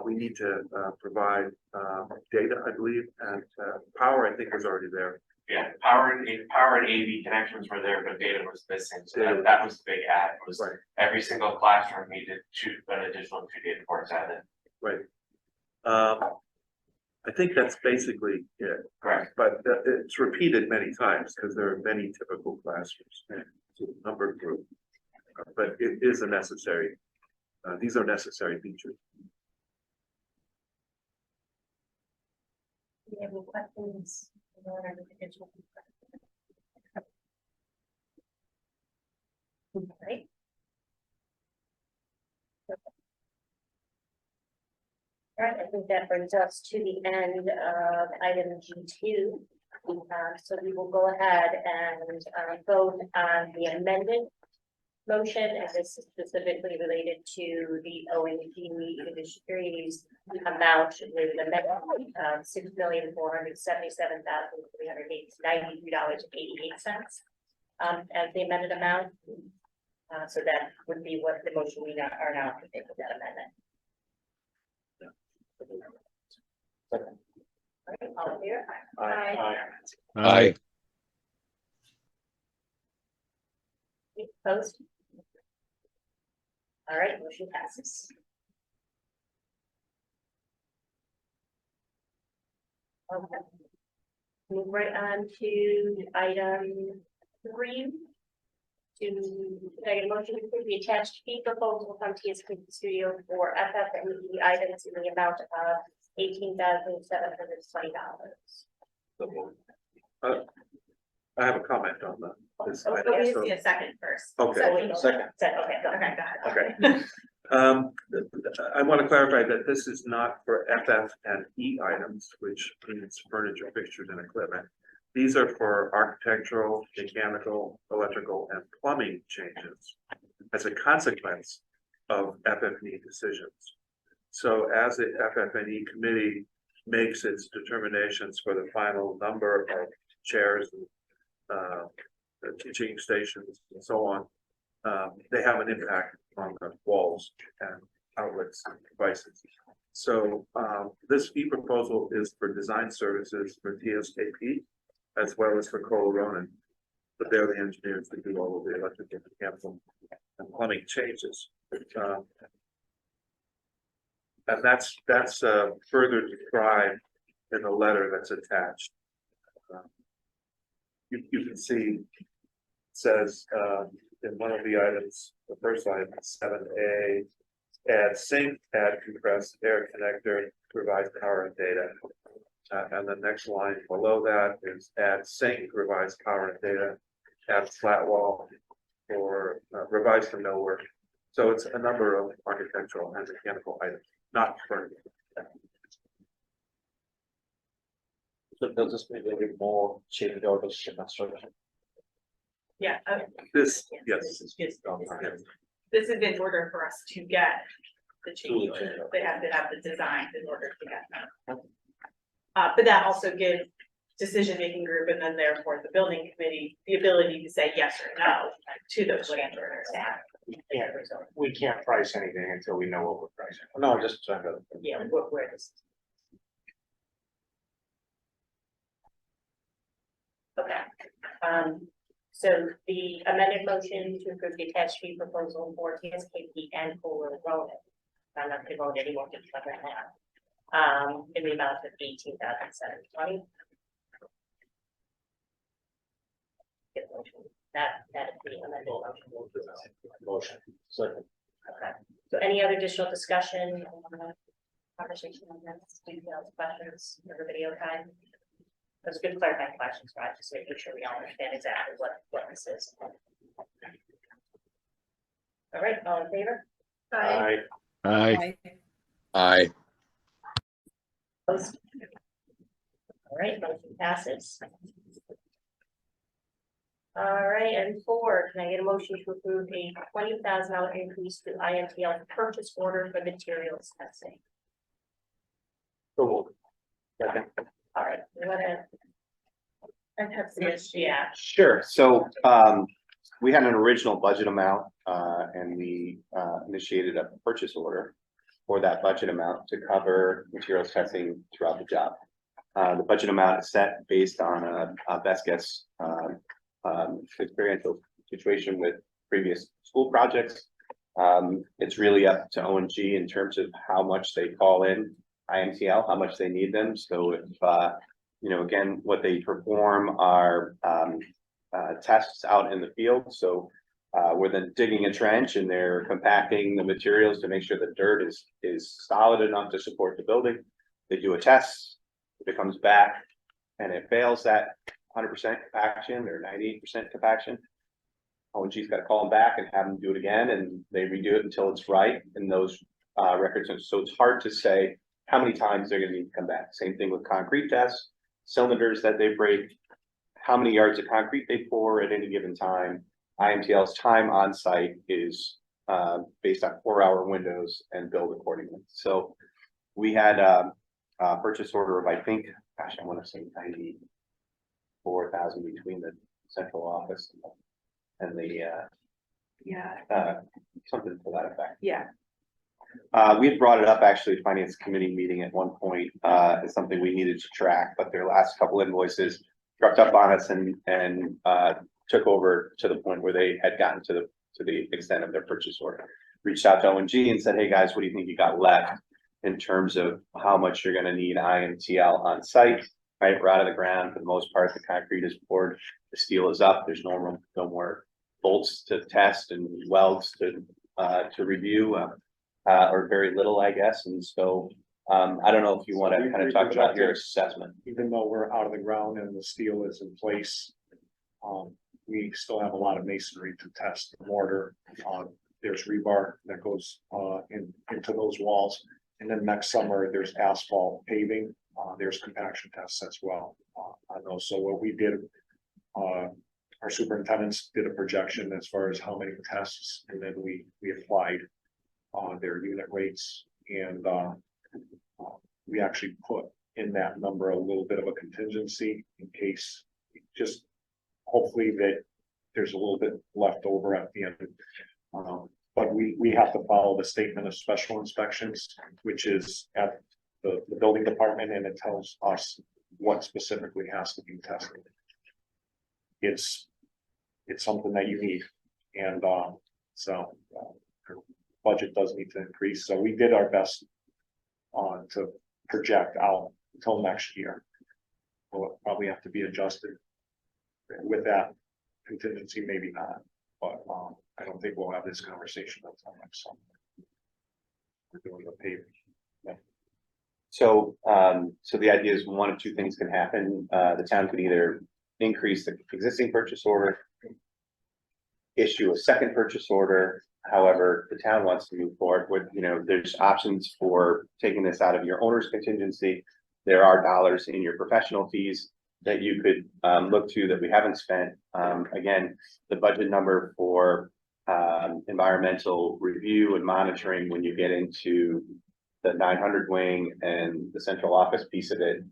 we need to provide data, I believe, and power, I think, was already there. Yeah, power and AV connections were there, but data was missing, so that was the big add, was Right. every single classroom needed an additional 2 data ports added. Right. I think that's basically it. Correct. But it's repeated many times because there are many typical classrooms. It's a number group, but it is a necessary. These are necessary features. Do you have any questions? Right. All right, I think that brings us to the end of item G2. So we will go ahead and vote on the amended motion, and this is specifically related to the ONG industries amount with the amendment of $6,477,393.88 as the amended amount. So that would be what the motion we are now to make with that amendment. All right, all in favor? Aye. Aye. Opposed? All right, motion passes. Okay. Move right on to item 3. To make a motion to approve the attached fee proposal from TS Studio for FF&E items in the amount of $18,720. I have a comment on this. So we just need a second first. Okay. So we- Second. Okay, go Okay, ahead. go ahead. Okay. I want to clarify that this is not for FF&E items, which means furniture, fixtures, and equipment. These are for architectural, mechanical, electrical, and plumbing changes as a consequence of FF&E decisions. So as the FF&E committee makes its determinations for the final number of chairs and teaching stations and so on, they have an impact on the walls and outlets and devices. So this fee proposal is for design services for TSKP as well as for Cole Ronan, but they're the engineers that do all of the electrical, mechanical, and plumbing changes. And that's further described in the letter that's attached. You can see, it says in one of the items, the first item, 7A, add sink, add compressed air connector, provide power and data. And the next line below that is add sink, provides power and data, add flat wall for revise for millwork. So it's a number of architectural and mechanical items, not furniture. So they'll just maybe a bit more change orders construction. Yeah, This, yes. this is in order for us to get the change order. They have to have the designs in order to get them. But that also gives decision-making group and then therefore the building committee, the ability to say yes or no to those change orders. We can't price anything until we know what we're pricing. No, just trying to. Yeah, where this. Okay, so the amended motion to approve the attached fee proposal for TSKP and Fuller Road. I'm not gonna vote anymore, just like that now. In the amount of $18,720. That is the amended Motion. Second. Okay, so any other additional discussion, conversation on this, details, questions, everybody okay? Those are good clarifying questions, right? Just making sure we all understand exactly what this is. All right, all in favor? Aye. Aye. Aye. Opposed? All right, motion passes. All right, and 4, can I get a motion to approve a $20,000 increase to IMTL purchase order for materials testing? So moved. All right, you wanna, And have CSG. yeah, Sure, so, we had an original budget amount, and we, initiated a purchase order for that budget amount to cover materials testing throughout the job. The budget amount is set based on a best guess, experiential situation with previous school projects. It's really up to O&G in terms of how much they call in IMTL, how much they need them. So if, you know, again, what they perform are tests out in the field. So we're then digging a trench and they're compacting the materials to make sure the dirt is solid enough to support the building. They do a test, if it comes back and it fails that 100% compaction or 98% compaction, O&G's got to call them back and have them do it again, and they redo it until it's right in those records. And so it's hard to say how many times they're going to need to come back. Same thing with concrete tests, cylinders that they break, how many yards of concrete they pour at any given time. IMTL's time on site is based on 4-hour windows and billed accordingly. So we had a purchase order of, I think, gosh, I want to say 94,000 between the central office and the something to that effect. Yeah. We had brought it up actually at finance committee meeting at one point, as something we needed to track, but their last couple invoices dropped up on us and took over to the point where they had gotten to the extent of their purchase order. Reached out to O&G and said, hey guys, what do you think you got left in terms of how much you're gonna need IMTL on site? Right, we're out of the ground for the most part, the concrete is poured, the steel is up, there's no more bolts to test and welds to review, or very little, I guess. And so I don't know if you want to kind of talk about your assessment. Even though we're out of the ground and the steel is in place, we still have a lot of masonry to test the mortar. There's rebar that goes into those walls. And then next summer, there's asphalt paving. There's compaction tests as well. I know. So what we did, our superintendents did a projection as far as how many tests, and then we applied their unit rates, and we actually put in that number a little bit of a contingency in case, just hopefully that there's a little bit left over at the end. But we have to follow the statement of special inspections, which is at the building department, and it tells us what specifically has to be tested. It's something that you need, and so budget does need to increase. So we did our best to project out until next year. Will probably have to be adjusted with that contingency, maybe not, but I don't think we'll have this conversation until next summer. We're doing the paving. Yeah. So, so the idea is one of two things can happen. The town can either increase the existing purchase order, issue a second purchase order. However, the town wants to move forward with, you know, there's options for taking this out of your owner's contingency, there are dollars in your professional fees that you could look to that we haven't spent. Again, the budget number for environmental review and monitoring, when you get into the 900 wing and the central office piece of it,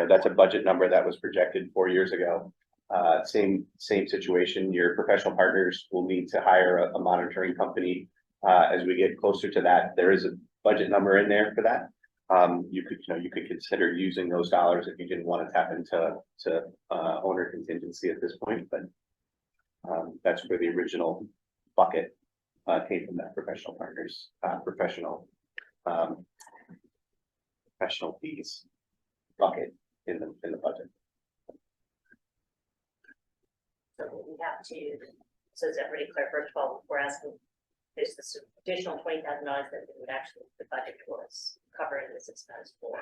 that's a budget number that was projected 4 years ago. Same situation. Your professional partners will need to hire a monitoring company as we get closer to that. There is a budget number in there for that. You could consider using those dollars if you didn't want to tap into owner contingency at this point, but that's where the original bucket came from, that professional partners, professional fees bucket in the budget. So we have to, so is everybody clear? First of all, we're asking, there's this additional $20,000 that would actually, the budget was covering this expense for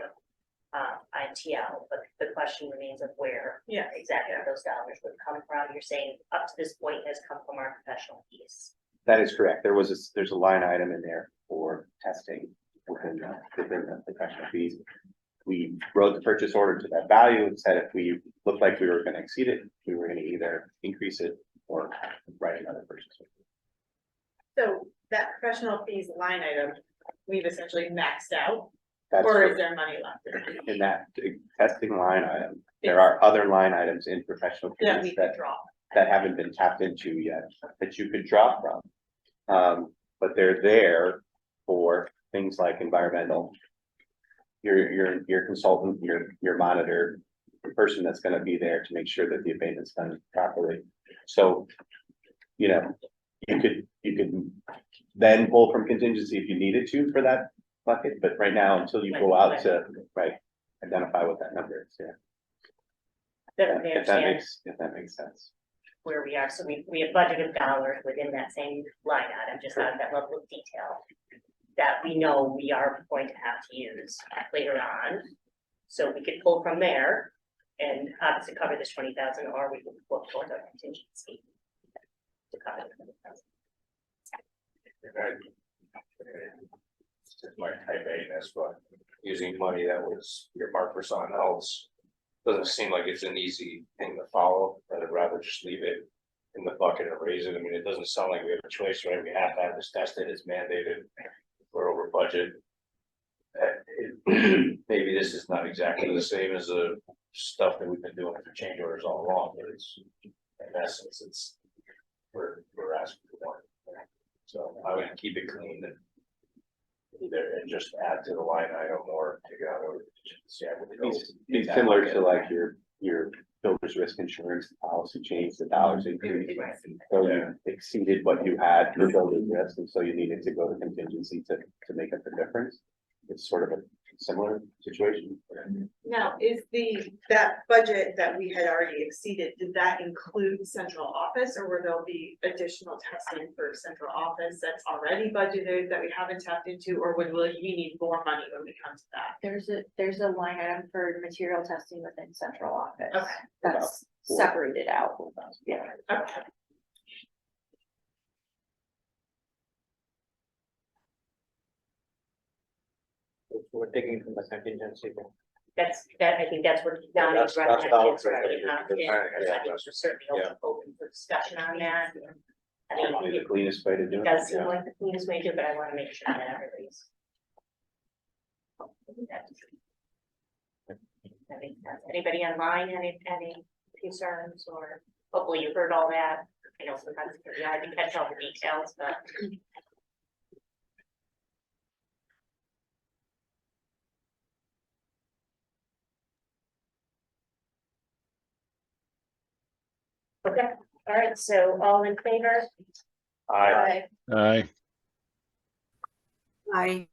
IMTL, but the question remains of where exactly those dollars would come from. You're saying up to this point has come from our professional fees. That is correct. There's a line item in there for testing within the professional fees. We wrote the purchase order to that value and said if we looked like we were going to exceed it, we were going to either increase it or write another purchase order. So that professional fees line item, we've essentially maxed out, That's or is correct. there money left? In that testing line item, there are other line items in professional That we fees could draw. that haven't been tapped into yet, that you could draw from. But they're there for things like environmental. Your consultant, your monitor, the person that's gonna be there to make sure that the abatement's done properly. So, you could then pull from contingency if you needed to for that bucket, but right now, until you go out to, identify what that number is, Definitely if that understand makes sense. where we are. So we have budgeted dollars within that same line item, just not at that level of detail that we know we are going to have to use later on. So we could pull from there and obviously cover this 20,000, or we could look towards our contingency to cover the 20,000. My type A, that's what, using money that was earmarked for something else. Doesn't seem like it's an easy thing to follow. I'd rather just leave it in the bucket and raise it. I mean, it doesn't sound like we have a choice, right? We have to have this tested, it's mandated, we're over budget. Maybe this is not exactly the same as the stuff that we've been doing for change orders all along, but it's, in essence, it's, we're asking for more. So I would keep it clean and either and just add to the line item or take it out or see how it goes. It's similar to like your builder's risk insurance policy change, the dollars increase. So you exceeded what you had for builder's risk, and so you needed to go to contingency to make up the difference. It's sort of a similar situation. Now, is that budget that we had already exceeded, did that include central office, or will there be additional testing for central office that's already budgeted that we haven't tapped into, or will we need more money when we come to that? There's a line item for material testing within central office. Okay. That's separated out. Yeah, okay. We're taking from the contingency. I think that's what Donnie That's recommended. all It's already for- on it. yeah, I think we're certainly open for discussion on that. I mean, Probably the cleanest way to do it it. does seem like the cleanest way to do it, but I want to make sure that everybody's. That makes sense. Anybody online, any concerns, or hopefully you heard all that? I know sometimes, I didn't catch all the details, but. Okay, all right, so all in favor? Aye. Aye. Aye.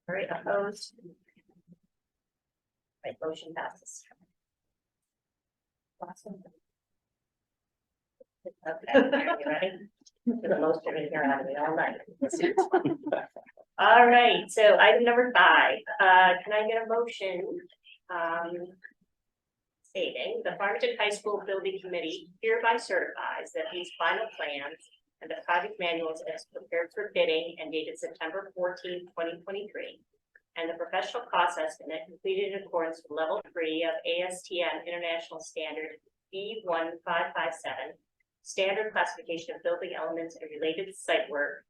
All right, opposed? Right, motion passes. Awesome. Okay, you ready? For the most of it here out of me all night. All right, so item number 5, can I get a motion, stating the Farmington High School Building Committee hereby certifies that these final plans and the project manuals as prepared for bidding and dated September 14, 2023, and the professional cost estimate completed in accordance with level 3 of ASTM International Standard B1557, standard classification of building elements and related site work,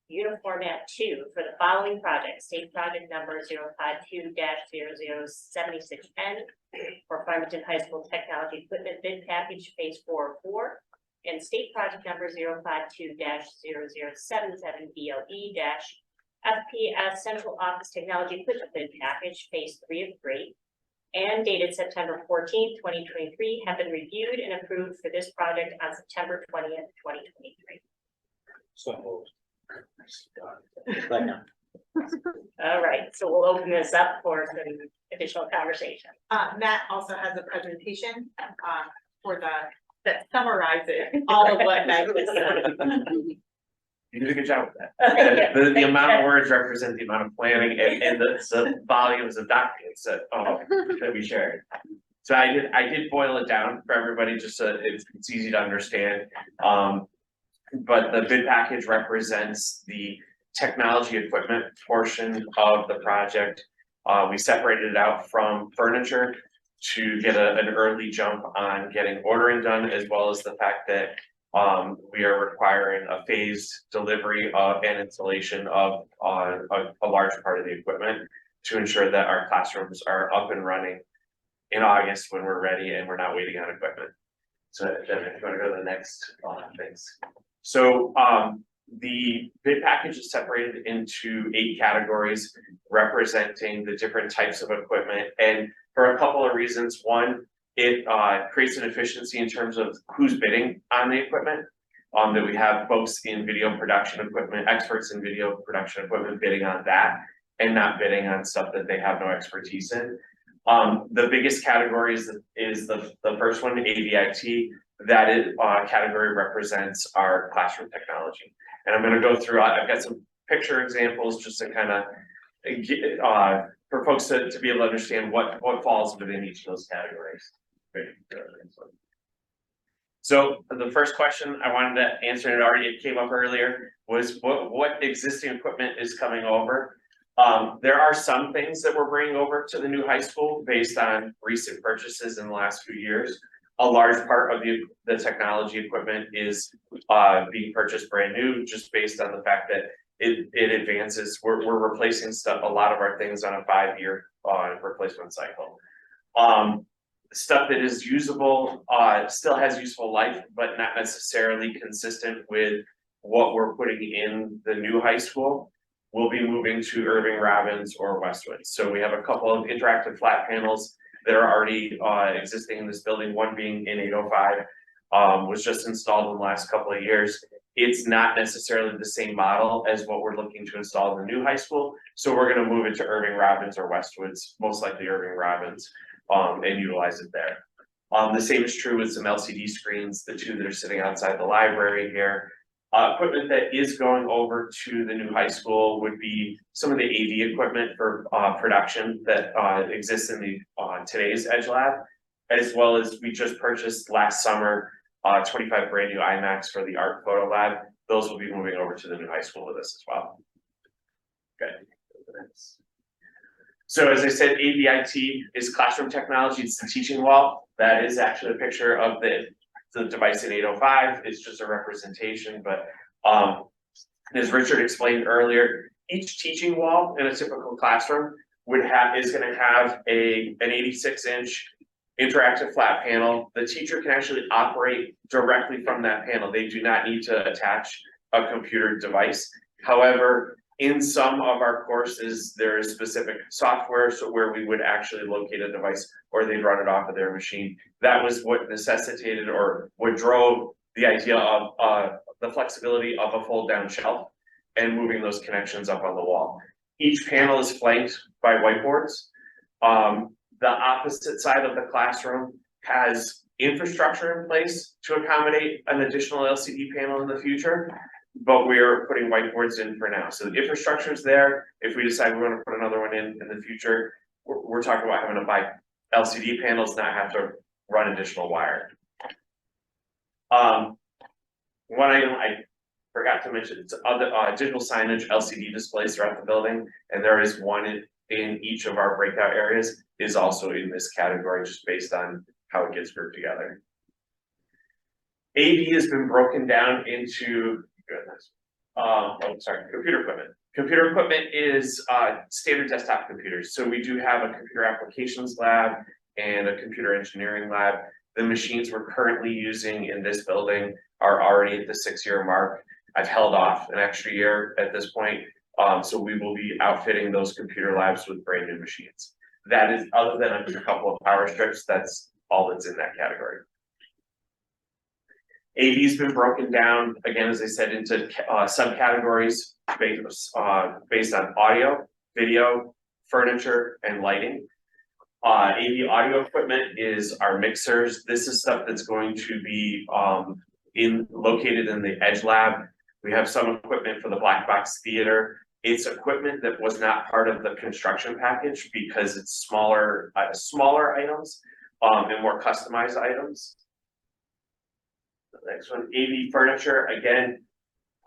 Uniformat 2 for the following projects: state project number 052-0076N for Farmington High School Technology Equipment Bid Package Phase 404, and state project number 052-0077 BOE-FPS Central Office Technology Equipment Bid Package Phase 3 of 3, and dated September 14th, 2023, have been reviewed and approved for this project on September 20th, 2023. So. All right, so we'll open this up for some additional conversation. Matt also has a presentation, that summarizes all of what Meg was saying. You did a good job with that. The amount of words represent the amount of planning and the volumes of documents that we shared. So I did boil it down for everybody, just so it's easy to understand. But the bid package represents the technology equipment portion of the project. We separated it out from furniture to get an early jump on getting ordering done, as well as the fact that we are requiring a phased delivery of and installation of a large part of the equipment to ensure that our classrooms are up and running in August when we're ready and we're not waiting on equipment. So then if you want to go to the next things. So the bid package is separated into 8 categories representing the different types of equipment, and for a couple of reasons. One, it creates an efficiency in terms of who's bidding on the equipment. That we have folks in video production equipment, experts in video production equipment bidding on that, and not bidding on stuff that they have no expertise in. The biggest category is the first one, AVIT. That category represents our classroom technology. And I'm going to go through, I've got some picture examples just to kind of get, for folks to be able to understand what falls within each of those categories. So the first question I wanted to answer, and it came up earlier, was what existing equipment is coming over. There are some things that we're bringing over to the new high school based on recent purchases in the last few years. A large part of the technology equipment is being purchased brand new, just based on the fact that it advances. We're replacing stuff, a lot of our things on a 5-year replacement cycle. Stuff that is usable still has useful life, but not necessarily consistent with what we're putting in the new high school. We'll be moving to Irving Robbins or Westwood. So we have a couple of interactive flat panels that are already existing in this building. One being in 805 was just installed in the last couple of years. It's not necessarily the same model as what we're looking to install in the new high school. So we're going to move it to Irving Robbins or Westwoods, most likely Irving Robbins, and utilize it there. The same is true with some LCD screens, the 2 that are sitting outside the library here. Equipment that is going over to the new high school would be some of the AV equipment for production that exists in the today's Edge Lab, as well as we just purchased last summer 25 brand new iMacs for the Art Photo Lab. Those will be moving over to the new high school with us as well. Okay. So as I said, AVIT is classroom technology. It's the teaching wall. That is actually a picture of the device in 805. It's just a representation, but as Richard explained earlier, each teaching wall in a typical classroom is going to have an 86-inch interactive flat panel. The teacher can actually operate directly from that panel. They do not need to attach a computer device. However, in some of our courses, there is specific software, so where we would actually locate a device or they'd run it off of their machine. That was what necessitated or what drove the idea of the flexibility of a fold down shelf and moving those connections up on the wall. Each panel is flanked by whiteboards. The opposite side of the classroom has infrastructure in place to accommodate an additional LCD panel in the future, but we are putting whiteboards in for now. So the infrastructure is there. If we decide we want to put another one in the future, we're talking about having to buy LCD panels, not have to run additional wire. One item I forgot to mention, it's other digital signage LCD displays throughout the building, and there is one in each of our breakout areas is also in this category, just based on how it gets grouped together. AV has been broken down into, computer equipment. Computer equipment is standard desktop computers. So we do have a computer applications lab and a computer engineering lab. The machines we're currently using in this building are already at the 6-year mark. I've held off an extra year at this point. So we will be outfitting those computer labs with brand new machines. That is, other than a couple of power strips, that's all that's in that category. AV's been broken down, again, as I said, into subcategories based on audio, video, furniture, and lighting. AV audio equipment is our mixers. This is stuff that's going to be located in the Edge Lab. We have some equipment for the Black Box Theater. It's equipment that was not part of the construction package because it's smaller items and more customized items. The next one, AV furniture, again,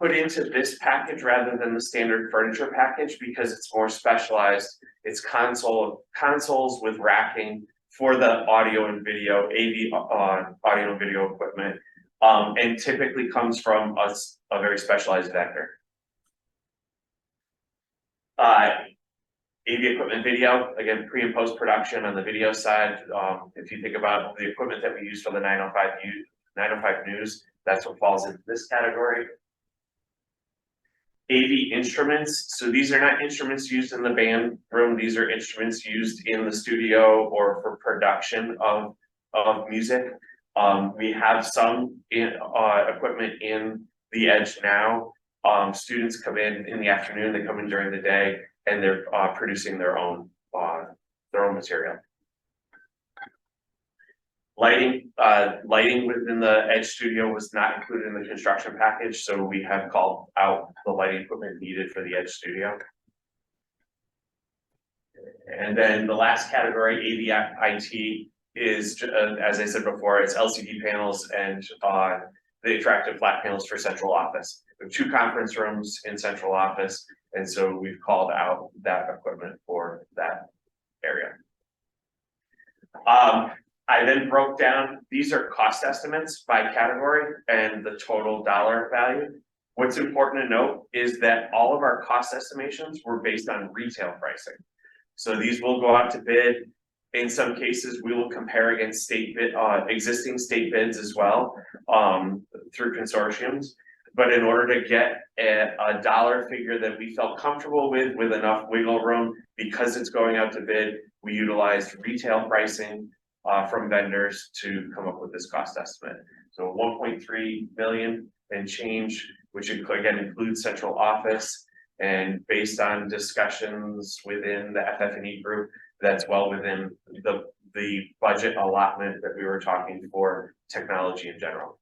put into this package rather than the standard furniture package because it's more specialized. It's consoles with racking for the audio and video, AV audio and video equipment, and typically comes from a very specialized vendor. AV equipment video, again, pre and post production on the video side. If you think about the equipment that we use for the 905 news, that's what falls into this category. AV instruments, so these are not instruments used in the band room, these are instruments used in the studio or for production of music. We have some equipment in the Edge now. Students come in the afternoon, they come in during the day, and they're producing their own material. Lighting within the Edge studio was not included in the construction package, so we have called out the lighting equipment needed for the Edge studio. And then the last category, AV IT, is, as I said before, it's LCD panels and the attractive flat panels for central office. We have 2 conference rooms in central office, and so we've called out that equipment for that area. I then broke down, these are cost estimates by category and the total dollar value. What's important to note is that all of our cost estimations were based on retail pricing. So these will go out to bid. In some cases, we will compare against existing state bids as well through consortiums. But in order to get a dollar figure that we felt comfortable with enough wiggle room, because it's going out to bid, we utilized retail pricing from vendors to come up with this cost estimate. So 1.3 million and change, which again includes central office, and based on discussions within the FF&E group, that's well within the budget allotment that we were talking for technology in general.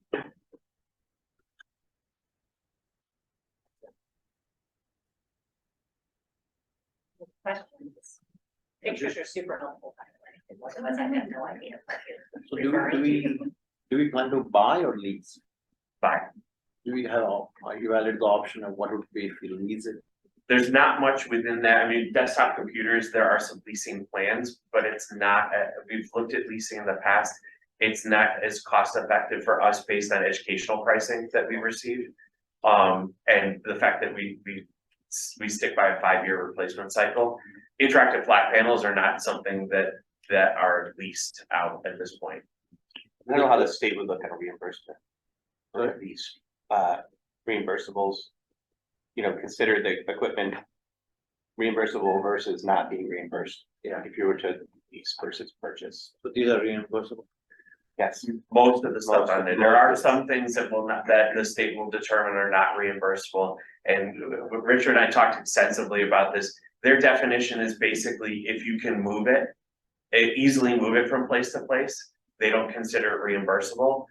Questions? Pictures are super helpful, by the way. It wasn't, I have no idea. So do we plan to buy or lease? Buy. Do we have evaluated the option of what would be if we lease it? There's not much within that. I mean, desktop computers, there are some leasing plans, but it's not, we've looked at leasing in the past. It's not as cost effective for us based on educational pricing that we received. And the fact that we stick by a 5-year replacement cycle. Interactive flat panels are not something that are leased out at this point. I don't know how the state would look at a reimbursement. Or these reimbursables, consider the equipment reimbursable versus not being reimbursed. If you were to lease versus purchase. So these are reimbursable. Yes. Most of the stuff on there. There are some things that the state will determine are not reimbursable. And Richard and I talked extensively about this. Their definition is basically if you can easily move it from place to place, they don't consider it reimbursable.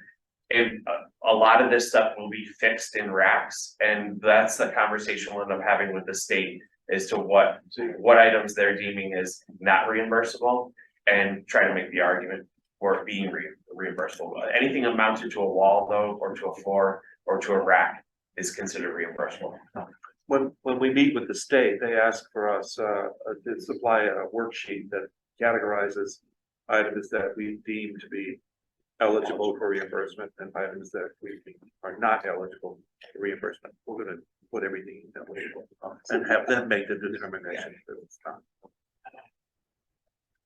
And a lot of this stuff will be fixed in racks, and that's the conversation we'll end up having with the state as to what items they're deeming as not reimbursable, and try to make the argument for it being reimbursable. Anything amounted to a wall, though, or to a floor, or to a rack is considered reimbursable. when we meet with the state, they ask for us, to supply a worksheet that categorizes items that we deem to be eligible for reimbursement and items that we are not eligible for reimbursement. We're gonna put everything in that way and have them make the determination. That it's not.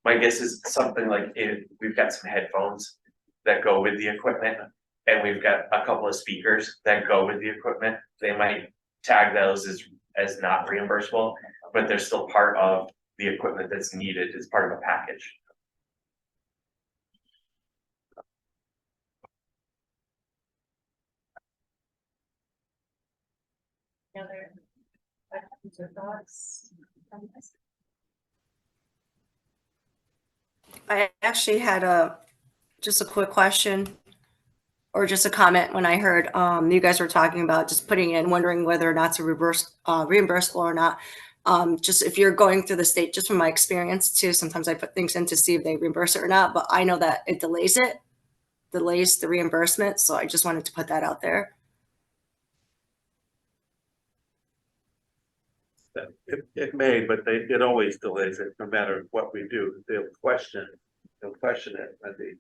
My guess is something like if we've got some headphones that go with the equipment. And we've got a couple of speakers that go with the equipment, they might tag those as not reimbursable, but they're still part of the equipment that's needed as part of a package. Any other questions or thoughts on this? I actually had just a quick question or just a comment when I heard you guys were talking about just putting in, wondering whether or not to reimbursable or not. Just if you're going through the state, just from my experience too, sometimes I put things in to see if they reimburse it or not, but I know that it delays the reimbursement. So I just wanted to put that out there. It may, but it always delays it, no matter what we do. They'll question it, I think.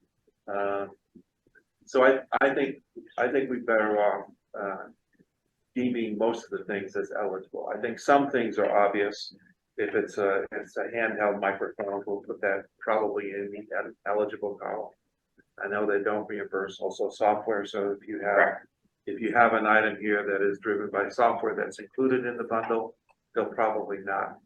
So I think we're better off, deeming most of the things as eligible. I think some things are obvious. If it's a handheld microphone, we'll put that probably in the eligible column. I know they don't reimburse also software, so if you have an item here that is driven by software that's included in the bundle, they'll probably not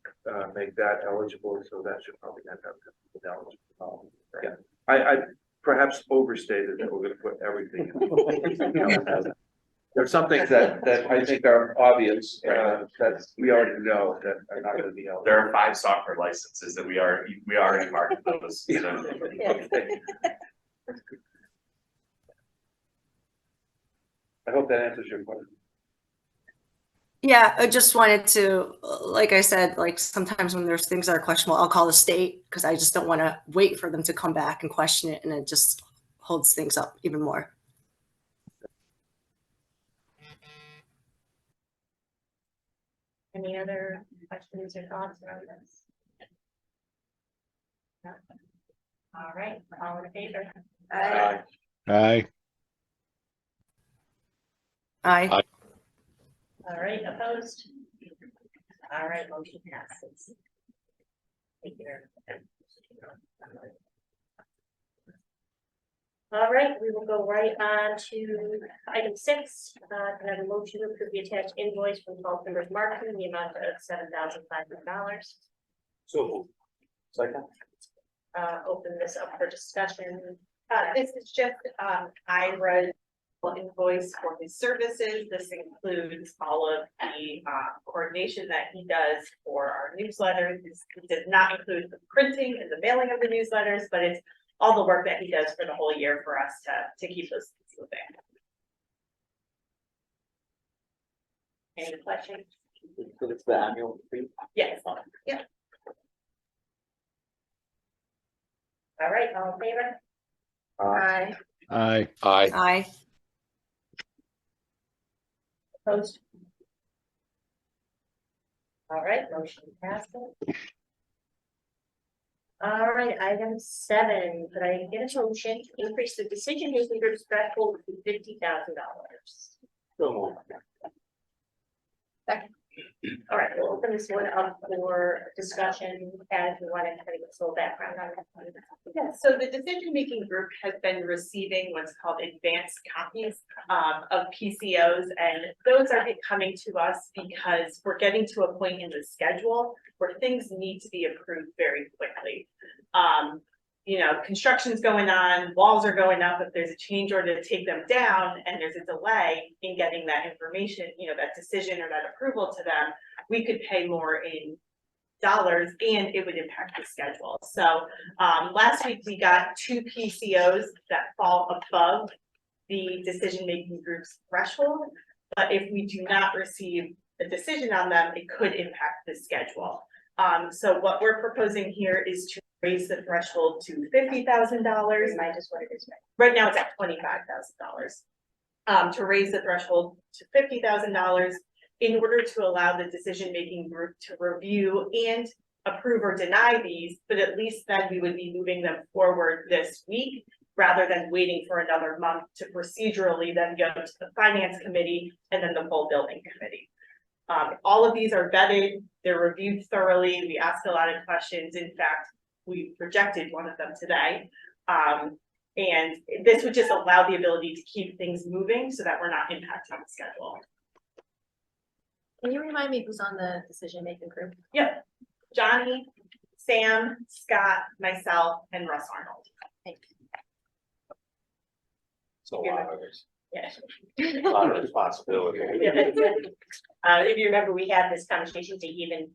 make that eligible, so that should probably end up with eligible. Yeah, I perhaps overstated that we're gonna put everything. There's some things that I think are obvious, that we already know that are not gonna be eligible. There are 5 software licenses that we already marked those. So. Okay. I hope that answers your question. Yeah, I just wanted to, like I said, like sometimes when there's things that are questionable, I'll call the state because I just don't want to wait for them to come back and question it, and it just holds things up even more. Any other questions or thoughts around this? No? All right, all in favor? Aye. Aye. All right, opposed? All right, motion passes. Thank you. All right, we will go right on to item 6. Can I have a motion to approve the attached invoice from 12 Timbers Marketing in the amount of $7,500. So. Second. Open this up for discussion. This is just, IRA's invoice for his services. This includes all of the coordination that he does for our newsletters. It does not include the printing and the mailing of the newsletters, but it's all the work that he does for the whole year for us to keep those moving. Any questions? So it's the annual fee? Yes. Yeah. All right, all in favor? Aye. Aye. Aye. Opposed? All right, motion passes. All right, item 7, could I get a motion to increase the decision-making group's threshold to $50,000? So. Second. All right, we'll open this one up for discussion as we want to kind of get a little background on it. Yeah, so the decision-making group has been receiving what's called advanced copies of PCOs, and those are coming to us because we're getting to a point in the schedule where things need to be approved very quickly. You know, construction's going on, walls are going up, if there's a change order to take them down and there's a delay in getting that information, you know, that decision or that approval to them, we could pay more in dollars and it would impact the schedule. So last week we got 2 PCOs that fall above the decision-making group's threshold, but if we do not receive a decision on them, it could impact the schedule. So what we're proposing here is to raise the threshold to $50,000. Remind us what it is. Right now it's at $25,000. To raise the threshold to $50,000 in order to allow the decision-making group to review and approve or deny these, but at least then we would be moving them forward this week rather than waiting for another month to procedurally then go to the finance committee and then the full building committee. All of these are vetted, they're reviewed thoroughly, we asked a lot of questions. In fact, we rejected one of them today. And this would just allow the ability to keep things moving so that we're not impacting the schedule. Can you remind me who's on the decision-making group? Yep, Johnny, Sam, Scott, myself, and Russ Arnold. Thank you. It's a lot of it. Yes. A lot of responsibility. If you remember, we had this conversation to even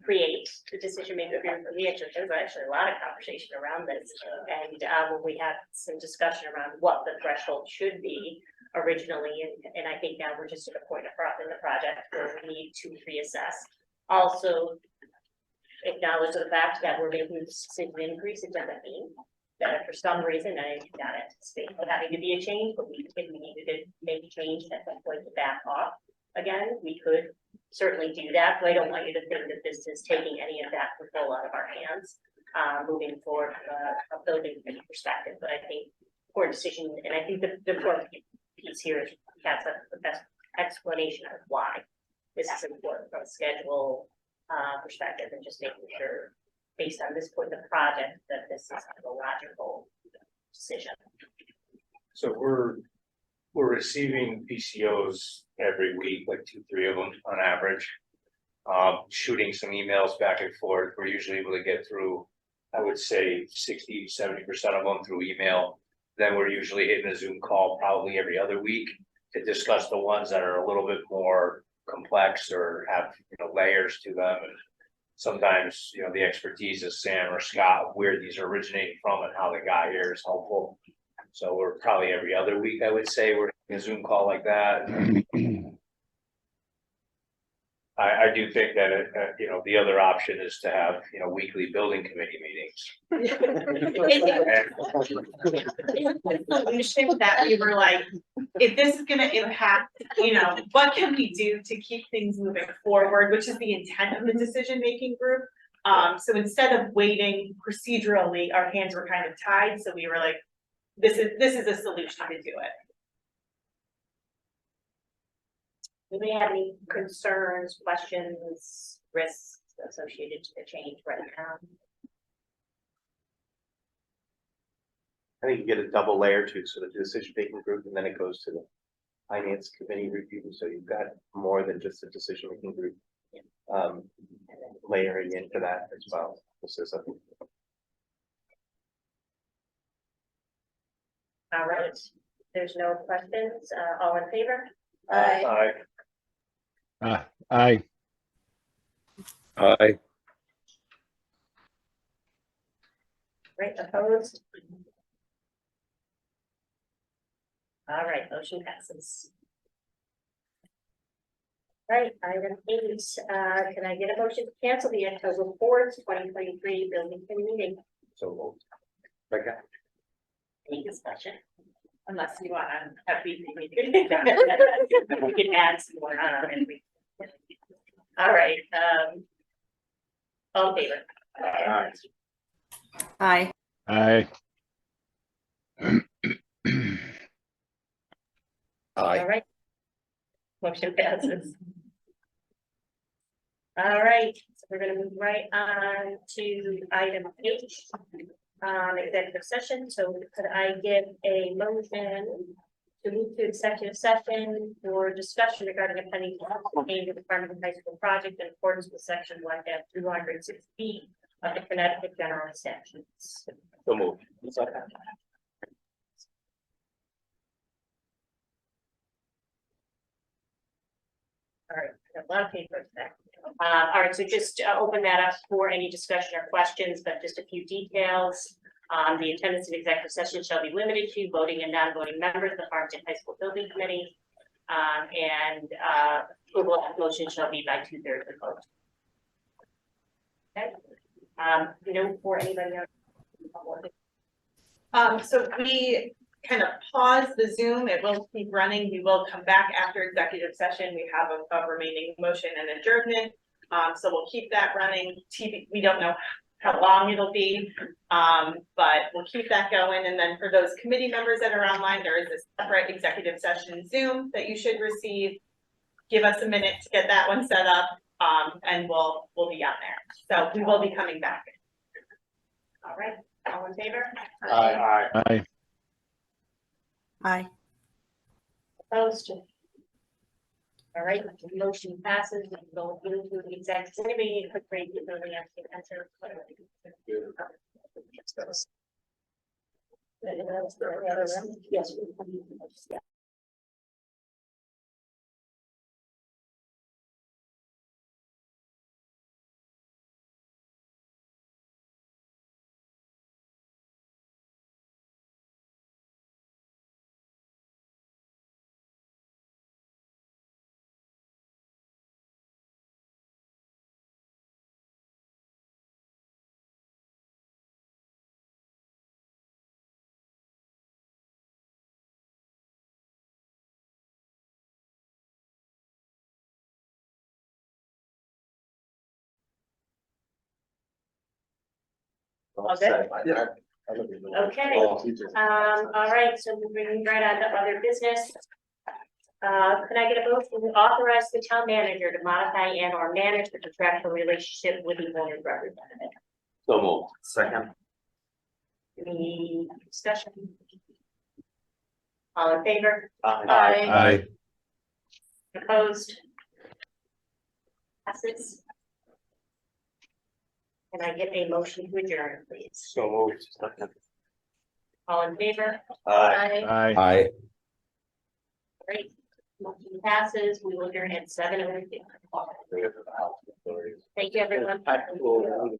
create the decision making group. There was actually a lot of conversation around this. And when we had some discussion around what the threshold should be originally, and I think now we're just at a point in the project where we need to reassess. Also acknowledge the fact that we're making this decision increase. It doesn't mean that for some reason, I did not anticipate having to be a change, but if we needed to make a change at some point to back off again, we could certainly do that. But I don't want you to think that this is taking any of that control out of our hands, moving forward from a building committee perspective. But I think for decision, and I think the important piece here is that's the best explanation of why this is important from a schedule perspective, and just making sure, based on this point of the project, that this is a logical decision. So we're receiving PCOs every week, like 2-3 of them on average. Shooting some emails back and forth. We're usually able to get through, I would say 60-70% of them through email. Then we're usually hitting a Zoom call probably every other week to discuss the ones that are a little bit more complex or have, layers to them. And sometimes, the expertise of Sam or Scott, where these are originating from and how they got here is helpful. So we're probably every other week, I would say, we're in a Zoom call like that. I do think that, the other option is to have, weekly building committee meetings. The solution that we were like, if this is gonna impact, what can we do to keep things moving forward, which is the intent of the decision-making group. So instead of waiting procedurally, our hands were kind of tied, so we were like, this is a solution to do it. Do we have any concerns, questions, risks associated to the change right now? I think you get a double layer too, so the decision-making group, and then it goes to the finance committee review, so you've got more than just a decision-making group. Layering into that as well. This is All right, there's no questions, all in favor? Aye. Aye. Aye. Right, opposed? All right, motion passes. Right, item 8, can I get a motion to cancel the October 4th, 2023 building committee meeting? so. Any discussion? Unless you want to have we We can add some more on. All right, all in favor? Aye. Aye. All right. Motion passes. All right, so we're gonna move right on to item 8, executive session. So could I give a motion to move to executive session for discussion regarding a pending change of the Farmington High School project in accordance with section 1-206B of the Connecticut General Statutes. So moved. All right, a lot of papers there. All right, so just open that up for any discussion or questions, but just a few details. The attendance of executive session shall be limited to voting and non-voting members of the Farmington High School Building Committee. And approval of the motion shall be by 2/3 of the vote. Okay. For anybody else. So we kind of pause the Zoom. It will keep running. We will come back after executive session. We have a remaining motion and adjournment. So we'll keep that running. TV, we don't know how long it'll be, but we'll keep that going. And then for those committee members that are online, there is a separate executive session Zoom that you should receive. Give us a minute to get that one set up, and we'll be on there. So we will be coming back. All right, all in favor? Aye. Aye. Aye. Opposed? All right, the motion passes. We will go into the executive. Does anybody need a quick break before we have to answer? Yes. All good? Yeah. Okay, all right, so moving right on to other business. Can I get a vote to authorize the town manager to modify and or manage the contractual relationship with the owner's representative? So moved. Second. Any discussion? All in favor? Aye. Opposed? Passes. Can I get a motion to adjourn, please? So moved. All in favor? Aye. Aye. Great. Motion passes. We will adjourn at 7:02. Thank you, everyone.